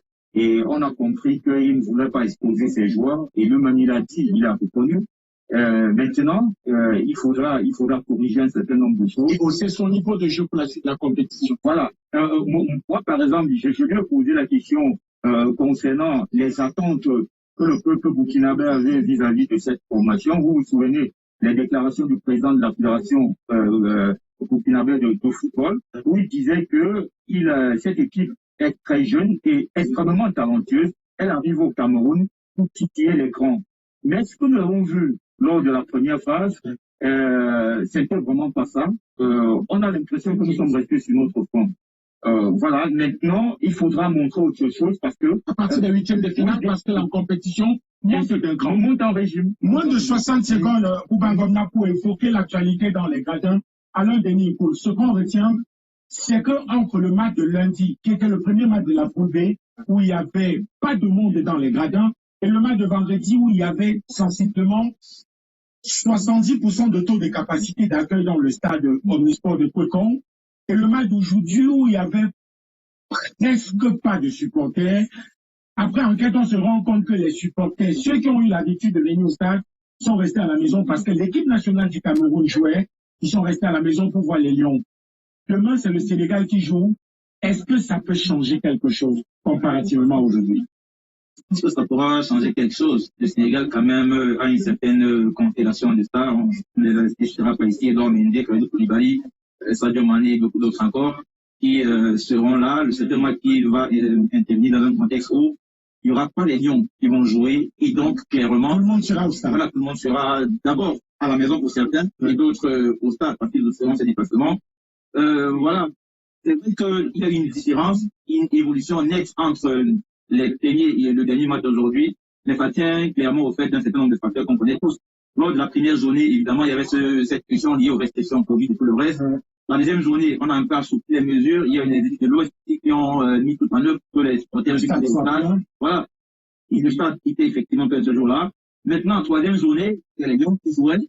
on a compris qu'il ne voulait pas exposer ses joueurs, et lui-même il a dit, il a reconnu. Maintenant, il faudra corriger un certain nombre de choses. Et hausser son niveau de jeu pour la suite de la compétition. Voilà. Moi, par exemple, je lui ai posé la question concernant les attentes que le peuple burkinabé avait vis-à-vis de cette formation. Vous vous souvenez les déclarations du président de la Fédération burkinabé de football, où il disait que cette équipe est très jeune et extrêmement talentueuse. Elle arrive au Cameroun pour titiller les grands. Mais ce que nous avons vu lors de la première phase, c'était vraiment pas ça. On a l'impression que nous sommes restés sur notre front. Voilà, maintenant, il faudra montrer autre chose parce que... À partir des huitièmes de finale, parce que la compétition monte en régime. Moins de 60 secondes, Oubangomna, pour évoquer l'actualité dans les gradins. Alain Denis, pour ce qu'on retient, c'est qu'entre le match de lundi, qui était le premier match de la Poule B, où il n'y avait pas de monde dans les gradins, et le match de vendredi, où il y avait sensiblement 70% de taux de capacité d'accueil dans le stade Omnisport de Kwekong, et le match d'aujourd'hui où il y avait presque pas de supporters. Après enquête, on se rend compte que les supporters, ceux qui ont eu l'habitude de venir au stade, sont restés à la maison parce que l'équipe nationale du Cameroun jouait, ils sont restés à la maison pour voir les Lions. Demain, c'est le Sénégal qui joue. Est-ce que ça peut changer quelque chose comparativement aujourd'hui? Est-ce que ça pourra changer quelque chose? Le Sénégal, quand même, a une certaine constellation de stars. On les investissera pas ici, Edouard Mendy, Kalidou Koulibaly, Sadio Mané et beaucoup d'autres encore, qui seront là. Le seul match qui va intervenir dans un contexte où il n'y aura pas les Lions qui vont jouer. Et donc, clairement, tout le monde sera au stade. Voilà, tout le monde sera d'abord à la maison pour certains, et d'autres au stade parce qu'ils feront ces déplacements. Voilà. C'est vrai qu'il y a une différence, une évolution nette entre les premiers et le dernier match d'aujourd'hui. Les facteurs, clairement, au fait d'un certain nombre de facteurs qu'on connaît tous. Lors de la première journée, évidemment, il y avait cette question liée aux restrictions Covid et tout le reste. La deuxième journée, on a un peu assoupli les mesures. Il y a une équipe de l'Ouest qui ont mis tout en œuvre pour les supporters du stade. Voilà. Et le stade était effectivement ce jour-là. Maintenant, troisième journée, il y a les Lions qui jouaient.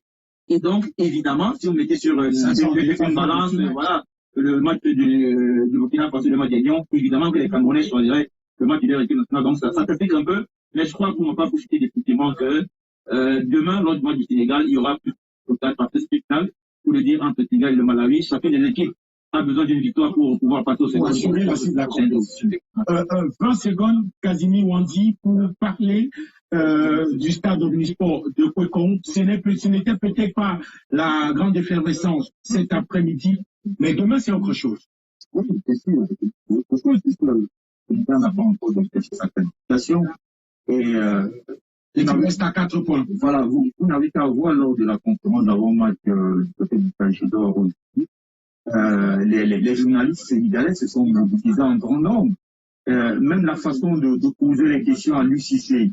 Et donc, évidemment, si on mettait sur une balance, voilà, le match du Burkina Faso, le match des Lions, évidemment que les Camerounais choisiraient le match de leur équipe nationale. Donc, ça s'explique un peu. Mais je crois qu'on ne va pas profiter définitivement que demain, lors du match du Sénégal, il y aura plus de partie spéciale, pour le dire, entre le Sénégal et le Malawi. Chacune des équipes a besoin d'une victoire pour pouvoir passer au second. Pour assurer la suite de la compétition. 20 secondes, Kazimi Wandi, pour parler du stade Omnisport de Kwekong. Ce n'était peut-être pas la grande effervescence cet après-midi, mais demain, c'est autre chose. Oui, c'est sûr. On n'a pas encore de sa qualification. Et il reste à 4 points. Voilà, vous n'avez qu'à voir lors de la conférence d'avant-match du côté du Pagidor aussi. Les journalistes sénégalais se sont mobilisés en grand nombre. Même la façon de poser les questions à l'UCC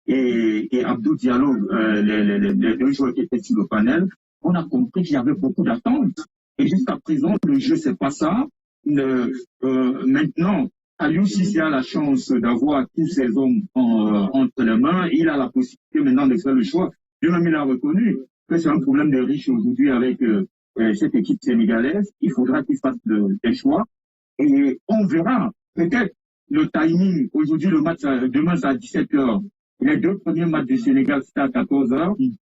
et Abdou Diallo, les deux joueurs qui étaient sur le panel, on a compris qu'il y avait beaucoup d'attentes. Et jusqu'à présent, le jeu, c'est pas ça. Maintenant, Aliou Cissé a la chance d'avoir tous ces hommes entre les mains. Il a la possibilité maintenant de faire le choix. Lui-même, il a reconnu que c'est un problème de riches aujourd'hui avec cette équipe sénégalaise. Il faudra qu'il fasse des choix. Et on verra peut-être le timing. Aujourd'hui, le match, demain, c'est à 17h. Les deux premiers matchs du Sénégal, c'était à 14h.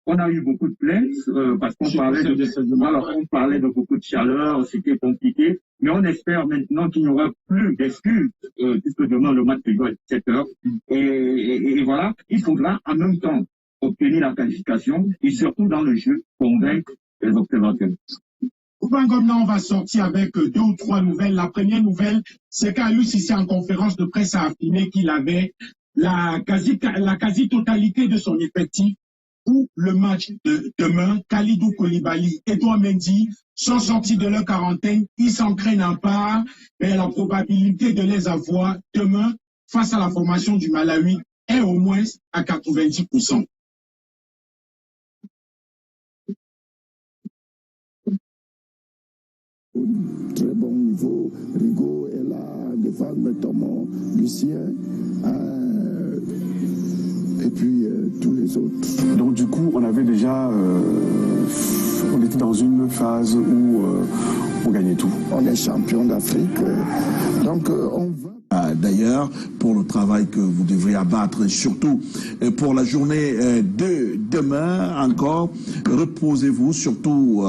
On a eu beaucoup de plaintes parce qu'on parlait de beaucoup de chaleur, c'était compliqué. Mais on espère maintenant qu'il n'y aura plus d'excuses puisque demain, le match doit être 17h. Et voilà, il faudra en même temps obtenir la qualification et surtout dans le jeu, convaincre les observateurs. On va sortir avec 2 ou 3 nouvelles. La première nouvelle, c'est qu'Aliou Cissé en conférence de presse a affirmé qu'il avait la quasi-totalité de son effectif pour le match de demain. Kalidou Koulibaly et Edouard Mendy sont sortis de leur quarantaine. Ils s'entraînent en part, mais la probabilité de les avoir demain face à la formation du Malawi est au moins à 90%. Très bon niveau, Rigaud est là, devant notamment Lucien, et puis tous les autres. Donc du coup, on avait déjà, on était dans une phase où on gagnait tout. On est champion d'Afrique, donc on va... D'ailleurs, pour le travail que vous devrez abattre, et surtout pour la journée de demain encore, reposez-vous, surtout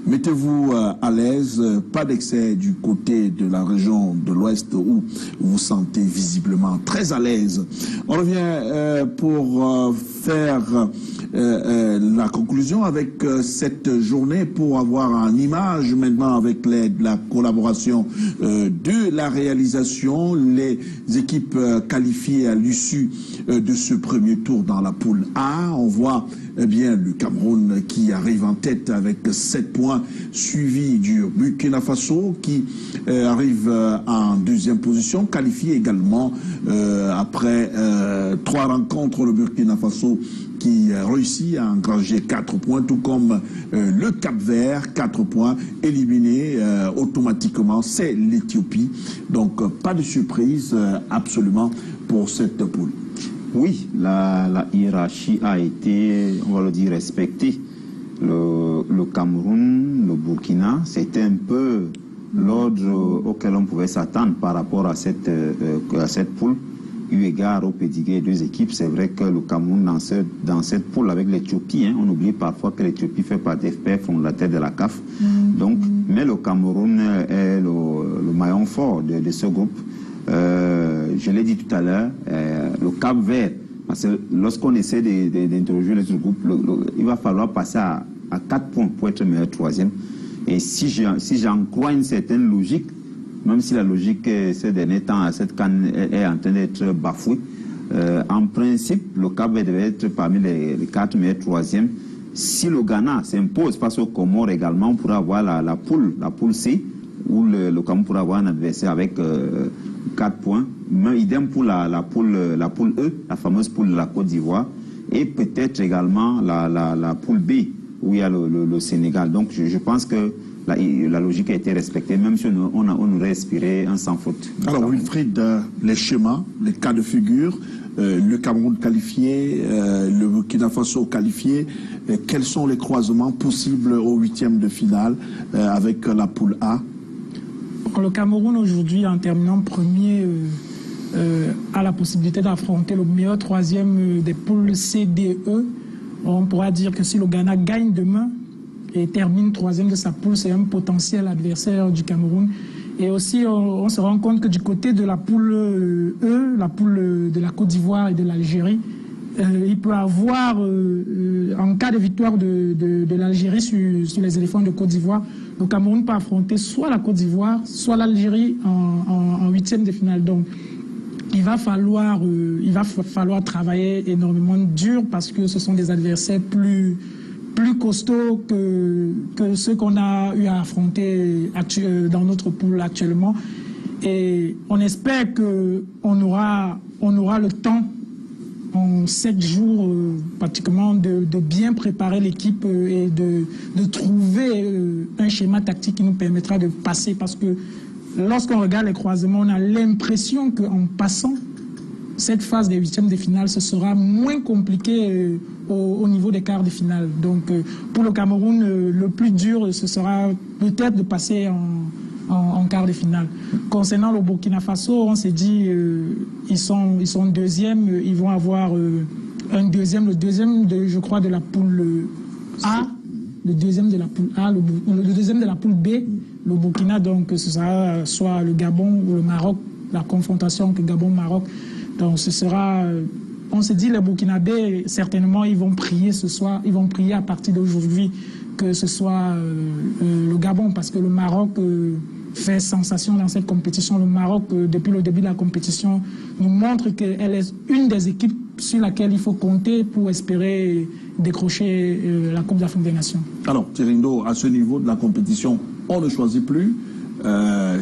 mettez-vous à l'aise, pas d'excès du côté de la région de l'Ouest où vous vous sentez visiblement très à l'aise. On revient pour faire la conclusion avec cette journée, pour avoir en image maintenant avec la collaboration de la réalisation, les équipes qualifiées à l'issue de ce premier tour dans la poule A. On voit bien le Cameroun qui arrive en tête avec 7 points, suivi du Burkina Faso qui arrive en deuxième position, qualifié également après 3 rencontres, le Burkina Faso qui réussit à engranger 4 points, tout comme le Cap-Vert, 4 points, éliminé automatiquement, c'est l'Éthiopie. Donc pas de surprise absolument pour cette poule. Oui, la hiérarchie a été, on va le dire, respectée. Le Cameroun, le Burkina, c'était un peu l'ordre auquel on pouvait s'attendre par rapport à cette poule. Eu égard au pédigré des 2 équipes, c'est vrai que le Cameroun dans cette poule avec l'Éthiopie, on oublie parfois que l'Éthiopie fait partie des pères fondateurs de la CAF. Donc, mais le Cameroun est le maillon fort de ce groupe. Je l'ai dit tout à l'heure, le Cap-Vert, parce que lorsqu'on essaie d'interroger les autres groupes, il va falloir passer à 4 points pour être meilleur 3e. Et si j'en crois une certaine logique, même si la logique ces derniers temps à cette canne est en train d'être bafouée, en principe, le Cap-Vert devait être parmi les 4 meilleurs 3e. Si le Ghana s'impose face au Comores également, on pourra avoir la poule C, où le Cameroun pourra avoir un adversaire avec 4 points. Mais idem pour la poule E, la fameuse poule de la Côte d'Ivoire, et peut-être également la poule B, où il y a le Sénégal. Donc je pense que la logique a été respectée, même si on aurait respiré un sans faute. Alors Wilfried, les schémas, les cas de figure, le Cameroun qualifié, le Burkina Faso qualifié, quels sont les croisements possibles au 8e de finale avec la poule A? Le Cameroun aujourd'hui, en terminant premier, a la possibilité d'affronter le meilleur 3e des poules C, D, E. On pourra dire que si le Ghana gagne demain et termine 3e de sa poule, c'est un potentiel adversaire du Cameroun. Et aussi, on se rend compte que du côté de la poule E, la poule de la Côte d'Ivoire et de l'Algérie, il peut avoir, en cas de victoire de l'Algérie sur les éléphants de Côte d'Ivoire, le Cameroun peut affronter soit la Côte d'Ivoire, soit l'Algérie en 8e de finale. Donc, il va falloir travailler énormément dur parce que ce sont des adversaires plus costauds que ceux qu'on a eu à affronter dans notre poule actuellement. Et on espère qu'on aura le temps, en 7 jours pratiquement, de bien préparer l'équipe et de trouver un schéma tactique qui nous permettra de passer, parce que lorsqu'on regarde les croisements, on a l'impression qu'en passant cette phase des huitièmes de finale, ce sera moins compliqué au niveau des quarts de finale. Donc pour le Cameroun, le plus dur, ce sera peut-être de passer en quart de finale. Concernant le Burkina Faso, on s'est dit ils sont deuxièmes, ils vont avoir un deuxième, le deuxième je crois de la poule A, le deuxième de la poule A, le deuxième de la poule B, le Burkina, donc ce sera soit le Gabon ou le Maroc, la confrontation que Gabon-Maroc. Donc ce sera, on s'est dit les Burkinabés, certainement ils vont prier ce soir, ils vont prier à partir d'aujourd'hui que ce soit le Gabon, parce que le Maroc fait sensation dans cette compétition. Le Maroc, depuis le début de la compétition, nous montre qu'elle est une des équipes sur laquelle il faut compter pour espérer décrocher la Coupe d'Afrique des Nations. Alors, Thirindo, à ce niveau de la compétition, on ne choisit plus.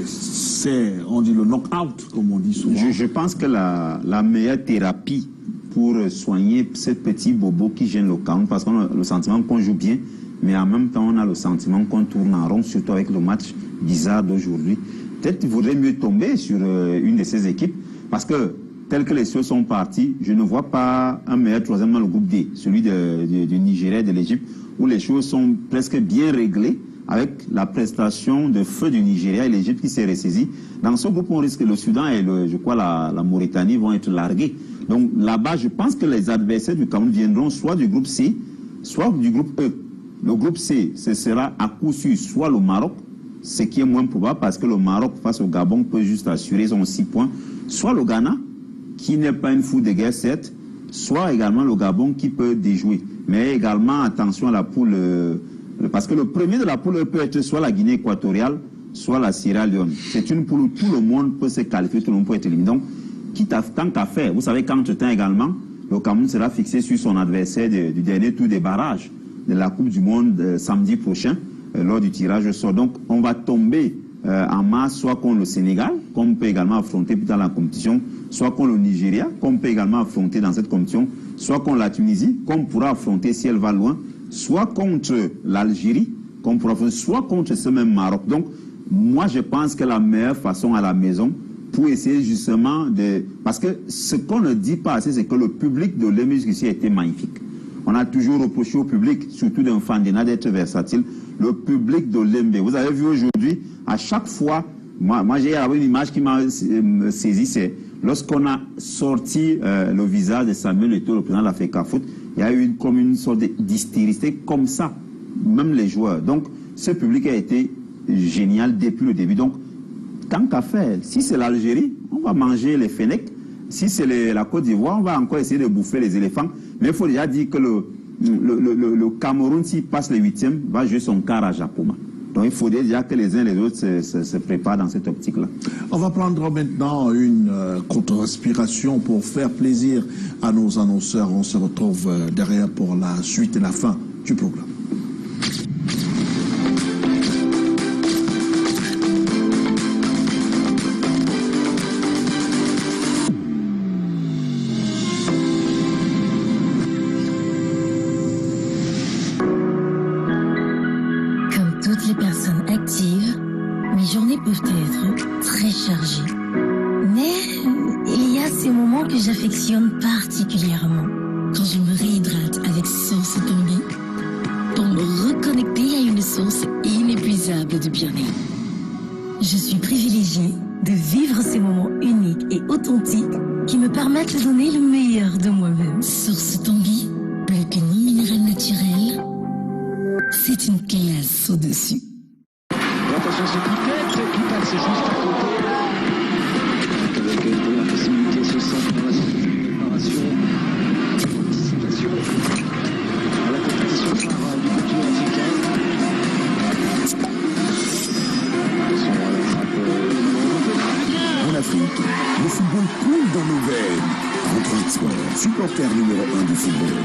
C'est, on dit le knock-out, comme on dit souvent. Je pense que la meilleure thérapie pour soigner ces petits bobos qui gênent le Cameroun, parce qu'on a le sentiment qu'on joue bien, mais en même temps, on a le sentiment qu'on tourne en rond, surtout avec le match bizarre d'aujourd'hui. Peut-être qu'il vaudrait mieux tomber sur une de ces équipes, parce que, telles que les choses sont parties, je ne vois pas un meilleur troisième dans le groupe D, celui du Nigeria et de l'Égypte, où les choses sont presque bien réglées, avec la prestation de feu du Nigeria et l'Égypte qui s'est ressaisie. Dans ce groupe, on risque que le Soudan et je crois la Mauritanie vont être largués. Donc là-bas, je pense que les adversaires du Cameroun viendront soit du groupe C, soit du groupe E. Le groupe C, ce sera à coup sûr soit le Maroc, ce qui est moins probable parce que le Maroc face au Gabon peut juste assurer son 6 points, soit le Ghana, qui n'est pas une foule de guerre certes, soit également le Gabon qui peut déjouer. Mais également, attention à la poule... parce que le premier de la poule peut être soit la Guinée équatoriale, soit la Sierra Leone. C'est une poule où tout le monde peut se qualifier, tout le monde peut être éliminé. Donc, tant qu'à faire, vous savez qu'entre-temps également, le Cameroun sera fixé sur son adversaire du dernier tour des barrages de la Coupe du Monde samedi prochain, lors du tirage au sort. Donc, on va tomber en masse, soit contre le Sénégal, qu'on peut également affronter plus dans la compétition, soit contre le Nigeria, qu'on peut également affronter dans cette compétition, soit contre la Tunisie, qu'on pourra affronter si elle va loin, soit contre l'Algérie, qu'on pourra affronter, soit contre ce même Maroc. Donc, moi, je pense que la meilleure façon à la maison, pour essayer justement de... Parce que ce qu'on ne dit pas assez, c'est que le public de l'Émus ici a été magnifique. On a toujours reproché au public, surtout d'un Fandena, d'être versatile. Le public de l'Embe. Vous avez vu aujourd'hui, à chaque fois, moi j'ai une image qui m'a saisi, c'est lorsqu'on a sorti le visage de Samuel Eto'o, le président de la FECAFOOT, il y a eu comme une sorte d'hystérie, comme ça, même les joueurs. Donc, ce public a été génial depuis le début. Donc, tant qu'à faire, si c'est l'Algérie, on va manger les fennecs. Si c'est la Côte d'Ivoire, on va encore essayer de bouffer les éléphants. Mais il faut déjà dire que le Cameroun, s'il passe les huitièmes, va jouer son quart à Japoma. Donc il faudrait déjà que les uns et les autres se préparent dans cette optique-là. On va prendre maintenant une courte respiration pour faire plaisir à nos annonceurs. On se retrouve derrière pour la suite et la fin du programme. J'affectionne particulièrement quand je me réhydrate avec Source Tanguy pour me reconnecter à une source inépuisable de bien-être. Je suis privilégiée de vivre ces moments uniques et authentiques qui me permettent de donner le meilleur de moi-même. Source Tanguy, le quinine minéral naturel, c'est une classe au-dessus. Attention, ce qui passe juste à côté. Avec la possibilité ce centre dans la préparation, anticipation à la compétition par du continent africain. En Afrique, le football coule dans nos veines. Contre Export, supporter numéro 1 du football.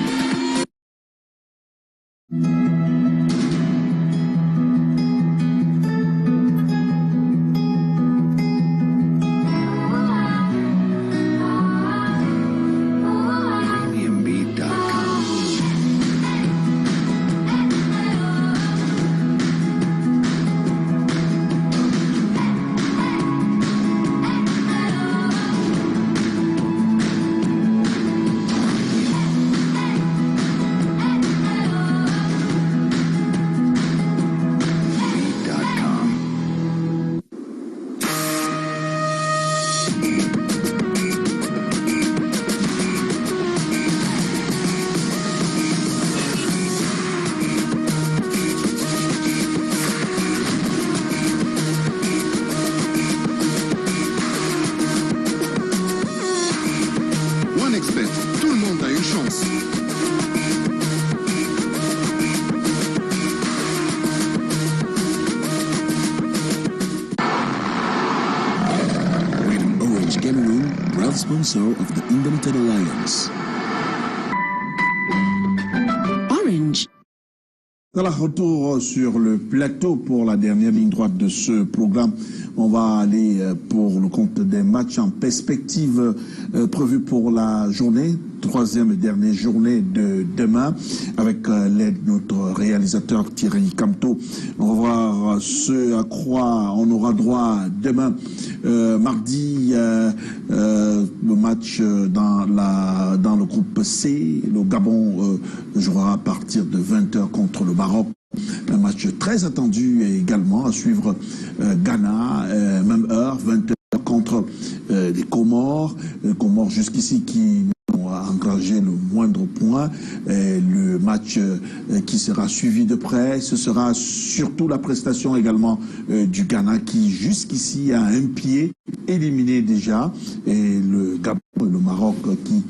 OneXBet, tout le monde a une chance. Orange Cameroon, proud sponsor of the Indomitable Alliance. Orange. Voilà, retour sur le plateau pour la dernière ligne droite de ce programme. On va aller pour le compte des matchs en perspective prévus pour la journée, troisième et dernière journée de demain, avec l'aide de notre réalisateur Thierry Camteau. On va voir ce à quoi on aura droit demain, mardi, le match dans le groupe C. Le Gabon jouera à partir de 20h contre le Maroc. Un match très attendu également à suivre. Ghana, même heure, 20h contre les Comores. Les Comores jusqu'ici qui ont engrangé le moindre point. Le match qui sera suivi de près, ce sera surtout la prestation également du Ghana qui jusqu'ici a un pied éliminé déjà. Et le Gabon et le Maroc qui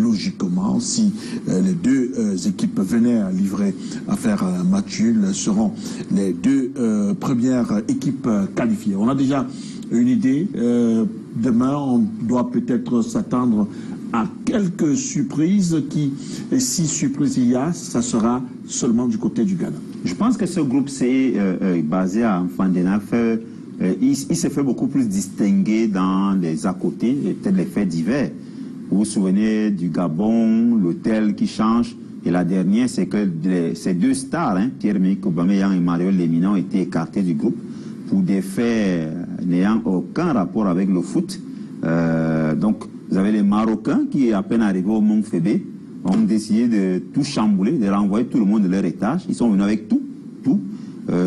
logiquement, si les deux équipes venaient à livrer, à faire un match nul, seront les deux premières équipes qualifiées. On a déjà une idée. Demain, on doit peut-être s'attendre à quelques surprises qui, si surprise il y a, ça sera seulement du côté du Ghana. Je pense que ce groupe C, basé à Mfandenaf, il se fait beaucoup plus distinguer dans les à côté, peut-être les faits divers. Vous vous souvenez du Gabon, l'hôtel qui change. Et la dernière, c'est que ces deux stars, Pierre-Emerick Aubameyang et Mario Lemina, ont été écartés du groupe pour des faits n'ayant aucun rapport avec le foot. Donc, vous avez les Marocains qui, à peine arrivés au Mont Fébé, ont décidé de tout chambouler, de renvoyer tout le monde de leur étage. Ils sont venus avec tout.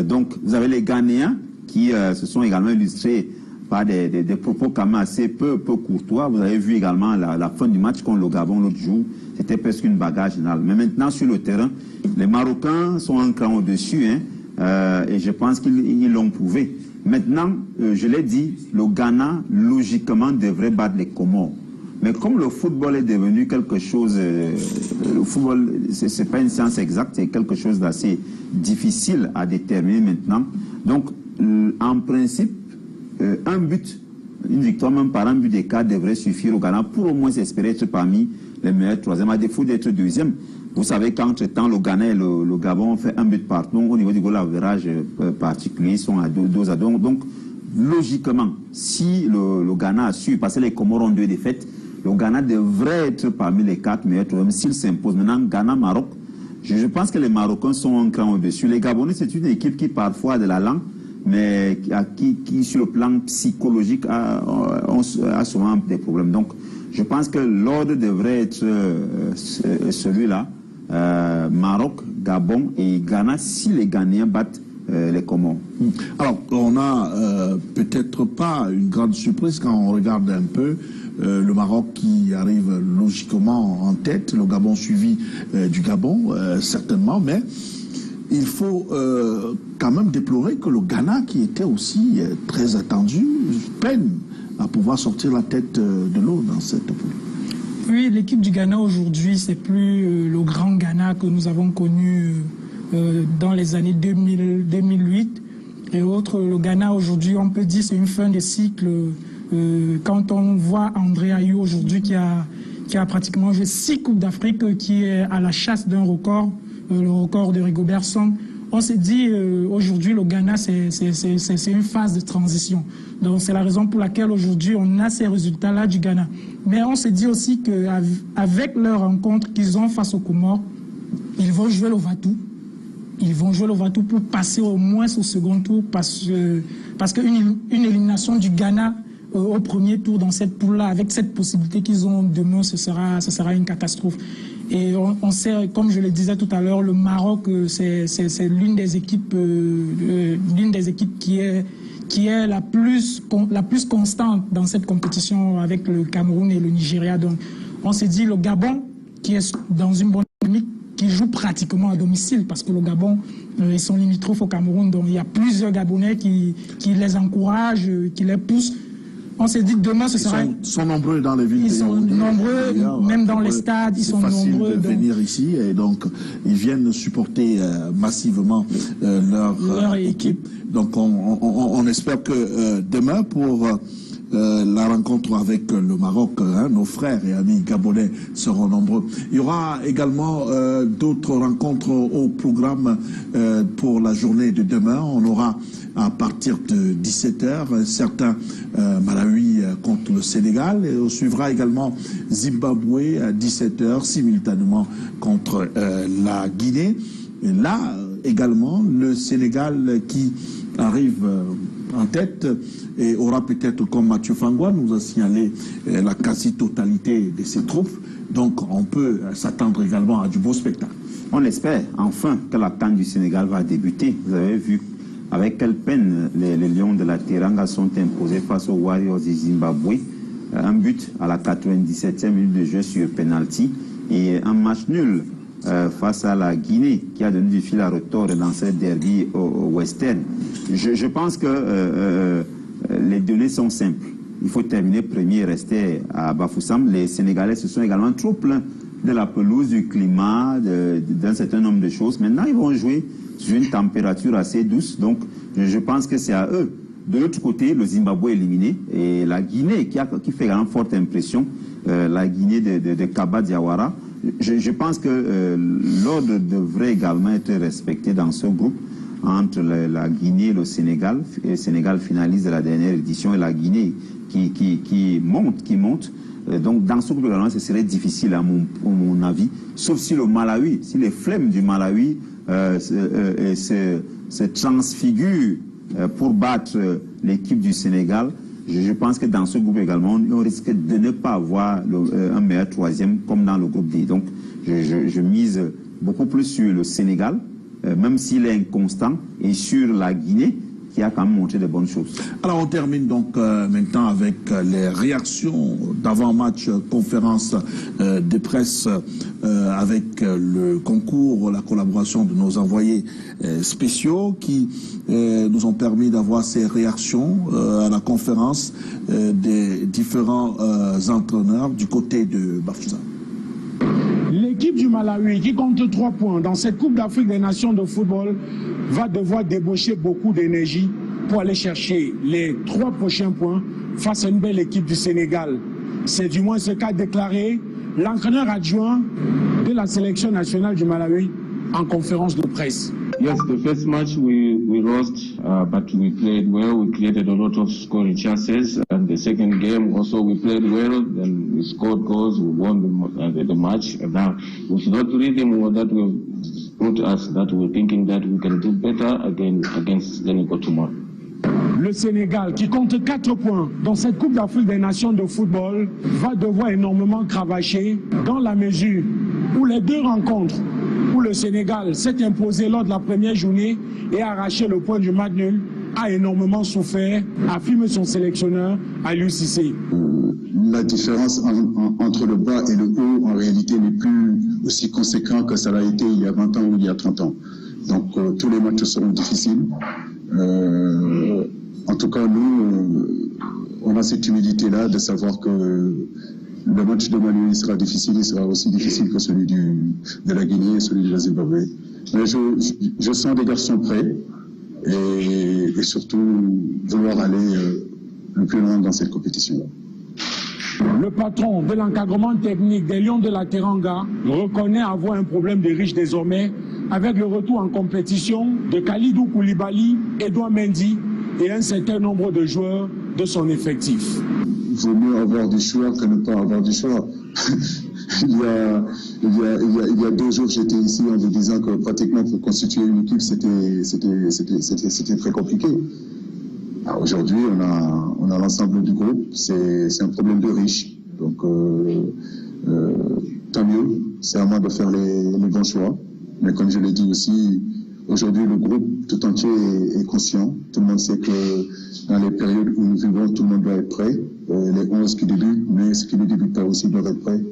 Donc, vous avez les Ghanéens qui se sont également illustrés par des propos quand même assez peu courtois. Vous avez vu également la fin du match contre le Gabon l'autre jour. C'était presque une bagarre générale. Mais maintenant, sur le terrain, les Marocains sont un cran au-dessus. Et je pense qu'ils l'ont prouvé. Maintenant, je l'ai dit, le Ghana, logiquement, devrait battre les Comores. Mais comme le football est devenu quelque chose... le football, c'est pas une science exacte, c'est quelque chose d'assez difficile à déterminer maintenant. Donc, en principe, un but, une victoire même par un but d'écart devrait suffire au Ghana pour au moins espérer être parmi les meilleurs troisièmes, à défaut d'être deuxième. Vous savez qu'entre-temps, le Ghana et le Gabon ont fait un but partout. Au niveau du goal average particulier, ils sont à 2 à 2. Donc, logiquement, si le Ghana a su, parce que les Comores ont 2 défaites, le Ghana devrait être parmi les 4 meilleurs troisièmes s'il s'impose. Maintenant, Ghana-Maroc, je pense que les Marocains sont un cran au-dessus. Les Gabonais, c'est une équipe qui parfois a de la langue, mais qui sur le plan psychologique a souvent des problèmes. Donc, je pense que l'ordre devrait être celui-là, Maroc, Gabon et Ghana, si les Ghanéens battent les Comores. Alors, on n'a peut-être pas une grande surprise quand on regarde un peu le Maroc qui arrive logiquement en tête, le Gabon suivi du Gabon, certainement, mais il faut quand même déplorer que le Ghana, qui était aussi très attendu, peine à pouvoir sortir la tête de l'eau dans cette poule. Oui, l'équipe du Ghana aujourd'hui, c'est plus le grand Ghana que nous avons connu dans les années 2008 et autres. Le Ghana aujourd'hui, on peut dire c'est une fin de cycle. Quand on voit André Ayew aujourd'hui qui a pratiquement joué 6 Coupes d'Afrique, qui est à la chasse d'un record, le record de Rigobert Song, on s'est dit aujourd'hui le Ghana c'est une phase de transition. Donc c'est la raison pour laquelle aujourd'hui on a ces résultats-là du Ghana. Mais on s'est dit aussi qu'avec leur rencontre qu'ils ont face aux Comores, ils vont jouer le Vatou. Ils vont jouer le Vatou pour passer au moins au second tour parce qu'une élimination du Ghana au premier tour dans cette poule-là, avec cette possibilité qu'ils ont demain, ce sera une catastrophe. Et on sait, comme je le disais tout à l'heure, le Maroc, c'est l'une des équipes qui est la plus constante dans cette compétition avec le Cameroun et le Nigeria. Donc, on s'est dit le Gabon, qui est dans une bonne dynamique, qui joue pratiquement à domicile, parce que le Gabon, ils sont limitrophes au Cameroun, donc il y a plusieurs Gabonais qui les encouragent, qui les poussent. On s'est dit que demain, ce sera... Ils sont nombreux dans les villes. Ils sont nombreux, même dans les stades, ils sont nombreux. C'est facile de venir ici et donc ils viennent supporter massivement leur équipe. Donc on espère que demain pour... la rencontre avec le Maroc, nos frères et amis gabonais seront nombreux. Il y aura également d'autres rencontres au programme pour la journée de demain. On aura à partir de 17h certains Malawi contre le Sénégal et on suivra également Zimbabwe à 17h simultanément contre la Guinée. Et là également le Sénégal qui arrive en tête et aura peut-être, comme Mathieu Fangwa nous a signalé, la quasi-totalité de ses troupes. Donc on peut s'attendre également à du beau spectacle. On espère enfin que la CAN du Sénégal va débuter. Vous avez vu avec quelle peine les Lions de la Teranga sont imposés face aux Warriors du Zimbabwe. Un but à la 97e minute de jeu sur penalty et un match nul face à la Guinée qui a donné du fil à retordre dans ce derby au Western. Je pense que les données sont simples. Il faut terminer premier et rester à Bafoussam. Les Sénégalais se sont également trop plaints de la pelouse, du climat, d'un certain nombre de choses. Maintenant, ils vont jouer sur une température assez douce. Donc, je pense que c'est à eux. De l'autre côté, le Zimbabwe est éliminé. Et la Guinée, qui fait également forte impression, la Guinée de Kaba Diawara, je pense que l'ordre devrait également être respecté dans ce groupe entre la Guinée et le Sénégal. Le Sénégal finalise la dernière édition et la Guinée qui monte. Donc dans ce groupe également, ce serait difficile à mon avis, sauf si le Malawi, si les flemmes du Malawi se transfigurent pour battre l'équipe du Sénégal. Je pense que dans ce groupe également, on risque de ne pas avoir un meilleur troisième comme dans le groupe D. Donc je mise beaucoup plus sur le Sénégal, même s'il est inconstant, et sur la Guinée, qui a quand même montré de bonnes choses. Alors on termine donc maintenant avec les réactions d'avant-match, conférence de presse avec le concours, la collaboration de nos envoyés spéciaux qui nous ont permis d'avoir ces réactions à la conférence des différents entraîneurs du côté de Bafoussam. L'équipe du Malawi, qui compte 3 points dans cette Coupe d'Afrique des Nations de football, va devoir débaucher beaucoup d'énergie pour aller chercher les 3 prochains points face à une belle équipe du Sénégal. C'est du moins ce qu'a déclaré l'entraîneur adjoint de la sélection nationale du Malawi en conférence de presse. Yes, the first match we lost, but we played well. We created a lot of scoring chances. And the second game also we played well. Then we scored goals. We won the match. And now with that rhythm that will brought us, that we're thinking that we can do better against Senegal tomorrow. Le Sénégal, qui compte 4 points dans cette Coupe d'Afrique des Nations de football, va devoir énormément cravacher dans la mesure où les 2 rencontres où le Sénégal s'est imposé lors de la première journée et a arraché le point du match nul, a énormément souffert, affirme son sélectionneur Aliou Cissé. La différence entre le bas et le haut, en réalité, n'est plus aussi conséquent que ça l'a été il y a 20 ans ou il y a 30 ans. Donc, tous les matchs seront difficiles. En tout cas, nous, on a cette humilité-là de savoir que le match de Mali sera difficile, il sera aussi difficile que celui de la Guinée et celui de la Zimbabwe. Mais je sens des garçons prêts et surtout vouloir aller le plus loin dans cette compétition-là. Le patron de l'encadrement technique des Lions de la Teranga reconnaît avoir un problème de riche désormais avec le retour en compétition de Kalidou Koulibaly, Edouard Mendy et un certain nombre de joueurs de son effectif. Il vaut mieux avoir du choix que ne pas avoir du choix. il y a 2 jours, j'étais ici en vous disant que pratiquement pour constituer une équipe, c'était très compliqué. Aujourd'hui, on a l'ensemble du groupe. C'est un problème de riches. Donc, tant mieux. C'est à moi de faire les bons choix. Mais comme je l'ai dit aussi, aujourd'hui, le groupe tout entier est conscient. Tout le monde sait que dans les périodes où nous vivons, tout le monde doit être prêt. Les 11 qui débutent, mais ceux qui ne débutent pas aussi doivent être prêts.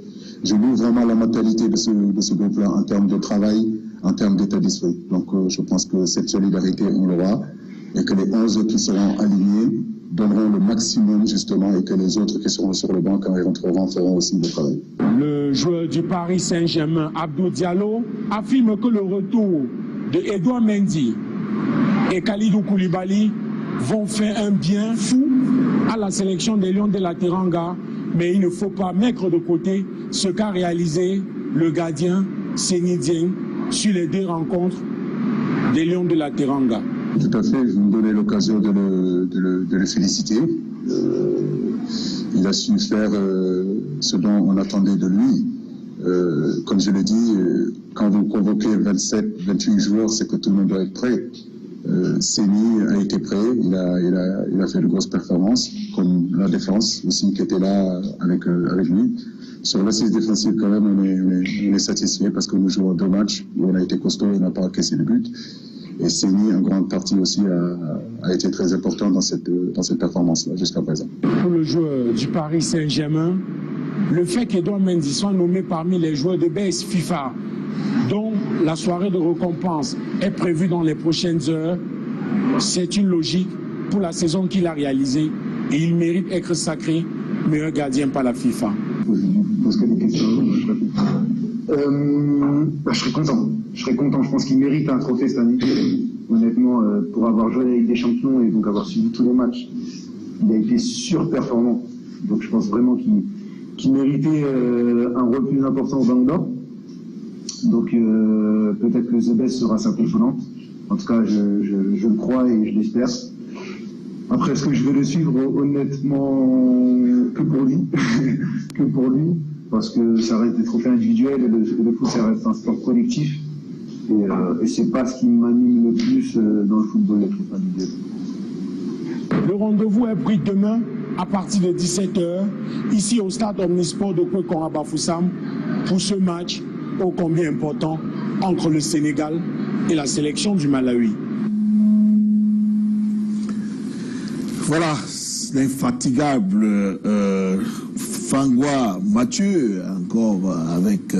Je loue vraiment la mentalité de ce groupe-là en termes de travail, en termes d'état d'esprit. Donc, je pense que cette solidarité, on l'aura. Et que les 11 qui seront alignés donneront le maximum justement et que les autres qui seront sur le banc quand ils rentreront feront aussi le travail. Le joueur du Paris Saint-Germain, Abdou Diallo, affirme que le retour de Edouard Mendy et Kalidou Koulibaly vont faire un bien fou à la sélection des Lions de la Teranga, mais il ne faut pas mettre de côté ce qu'a réalisé le gardien Seny Dieng sur les 2 rencontres des Lions de la Teranga. Tout à fait, je me donnais l'occasion de le féliciter. Il a su faire ce dont on attendait de lui. Comme je l'ai dit, quand vous convoquez 27, 28 joueurs, c'est que tout le monde doit être prêt. Seny a été prêt, il a fait de grosses performances, comme la défense aussi qui était là avec lui. Sur l'assise défensive, quand même, on est satisfait parce que nous jouons 2 matchs où on a été costaud et on n'a pas encaissé de but. Et Seny, en grande partie aussi, a été très important dans cette performance-là jusqu'à présent. Pour le joueur du Paris Saint-Germain, le fait qu'Edouard Mendy soit nommé parmi les joueurs de base FIFA, dont la soirée de récompense est prévue dans les prochaines heures, c'est une logique pour la saison qu'il a réalisée et il mérite d'être sacré meilleur gardien par la FIFA. Je serais content. Je pense qu'il mérite un trophée cette année. Honnêtement, pour avoir joué avec des champions et donc avoir suivi tous les matchs, il a été surperformant. Donc je pense vraiment qu'il méritait un rôle plus important au Ballon d'Or. Donc peut-être que The Best sera sa consolante. En tout cas, je le crois et je l'espère. Après, est-ce que je vais le suivre? Honnêtement, que pour lui. Que pour lui. Parce que ça reste des trophées individuels et le foot, ça reste un sport collectif. Et c'est pas ce qui m'anime le plus dans le football, les trophées individuels. Le rendez-vous est pris demain à partir de 17h, ici au stade Omnisport de Kwekon à Bafoussam, pour ce match ô combien important entre le Sénégal et la sélection du Malawi. Voilà, l'infatigable Fangwa Mathieu, encore avec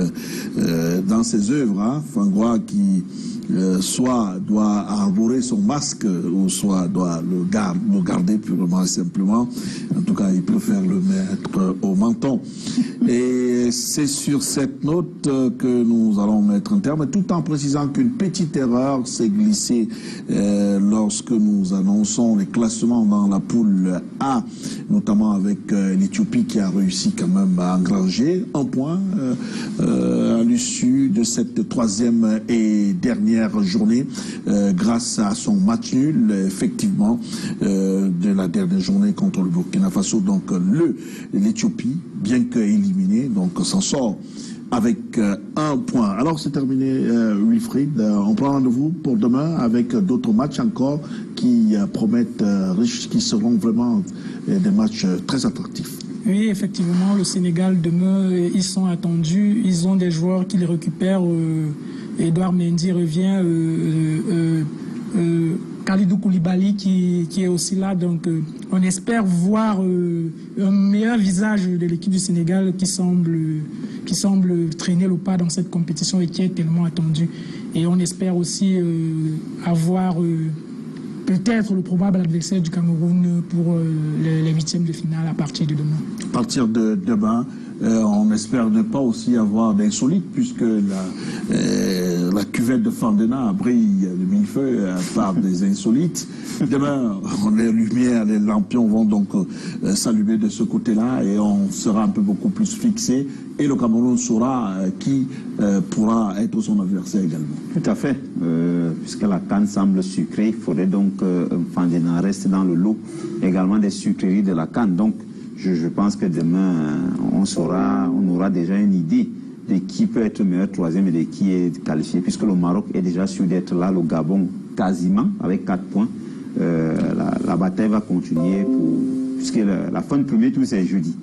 dans ses œuvres, hein, Fangwa qui soit doit arborer son masque ou soit doit le garder purement et simplement. En tout cas, il préfère le mettre au menton. Et c'est sur cette note que nous allons mettre un terme, tout en précisant qu'une petite erreur s'est glissée lorsque nous annonçons les classements dans la poule A, notamment avec l'Éthiopie qui a réussi quand même à engranger un point à l'issue de cette 3e et dernière journée grâce à son match nul effectivement de la dernière journée contre le Burkina Faso. Donc l'Éthiopie, bien qu'éliminée, donc s'en sort avec un point. Alors c'est terminé, Wilfried. On prend rendez-vous pour demain avec d'autres matchs encore qui promettent riches, qui seront vraiment des matchs très attractifs. Oui, effectivement, le Sénégal demain, ils sont attendus. Ils ont des joueurs qui les récupèrent. Edouard Mendy revient. Kalidou Koulibaly qui est aussi là. Donc, on espère voir un meilleur visage de l'équipe du Sénégal qui semble traîner le pas dans cette compétition et qui est tellement attendue. Et on espère aussi avoir peut-être le probable adversaire du Cameroun pour les 8e de finale à partir de demain. À partir de demain, on espère ne pas aussi avoir d'insolites puisque la cuvette de Fandena brille de millefeuille par des insolites. Demain, les lumières, les lampions vont donc s'allumer de ce côté-là et on sera un peu beaucoup plus fixé. Et le Cameroun saura qui pourra être son adversaire également. Tout à fait. Puisque la canne semble sucrée, il faudrait donc Fandena reste dans le lot également des sucreries de la canne. Donc, je pense que demain, on aura déjà une idée de qui peut être meilleur 3e et de qui est qualifié, puisque le Maroc est déjà sûr d'être là, le Gabon quasiment, avec 4 points. La bataille va continuer, puisque la fin de premier tour, c'est jeudi.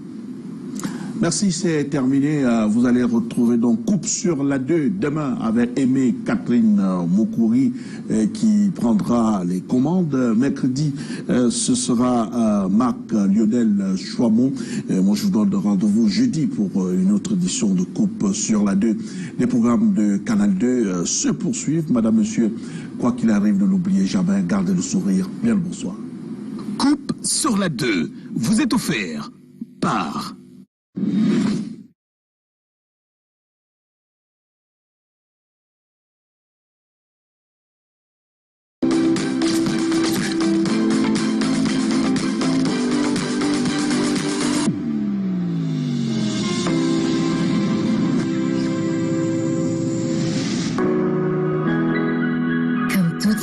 Merci, c'est terminé. Vous allez retrouver donc Coupe sur la 2 demain avec Aimé Catherine Moukouri qui prendra les commandes. Mercredi, ce sera Marc Lionel Chouamon. Moi, je vous donne rendez-vous jeudi pour une autre édition de Coupe sur la 2. Les programmes de Canal 2 se poursuivent. Madame, Monsieur, quoi qu'il arrive, ne l'oubliez jamais, gardez le sourire. Bien le bonsoir. Coupe sur la 2 vous est offert par...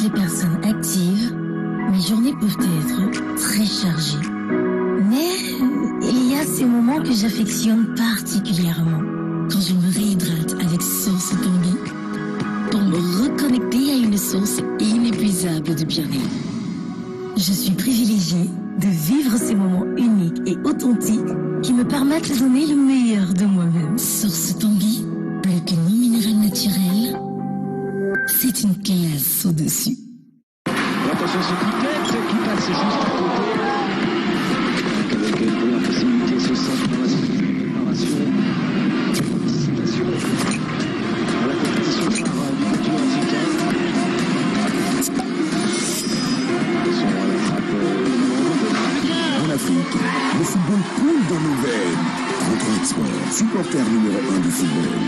Les personnes actives, mes journées peuvent être très chargées. Mais il y a ces moments que j'affectionne particulièrement. Quand je me réhydrate avec Source Tanguy, pour me reconnecter à une source inépuisable de bien-être. Je suis privilégiée de vivre ces moments uniques et authentiques qui me permettent de donner le meilleur de moi-même. Source Tanguy, plus que non minéral naturel, c'est une classe au-dessus. Attention ce coup de tête qui passe juste à côté. Avec une première possibilité ce centre dans la préparation. Anticipation. À la compétition phare du continent africain. Attention à la frappe. En Afrique, le football coule dans nos veines. Contre Export, supporter numéro 1 du football.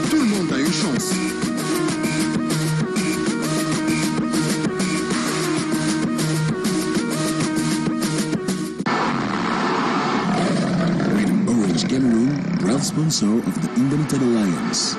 Tout le monde a une chance. Orange Cameroon, proud sponsor of the Indomitable Lions.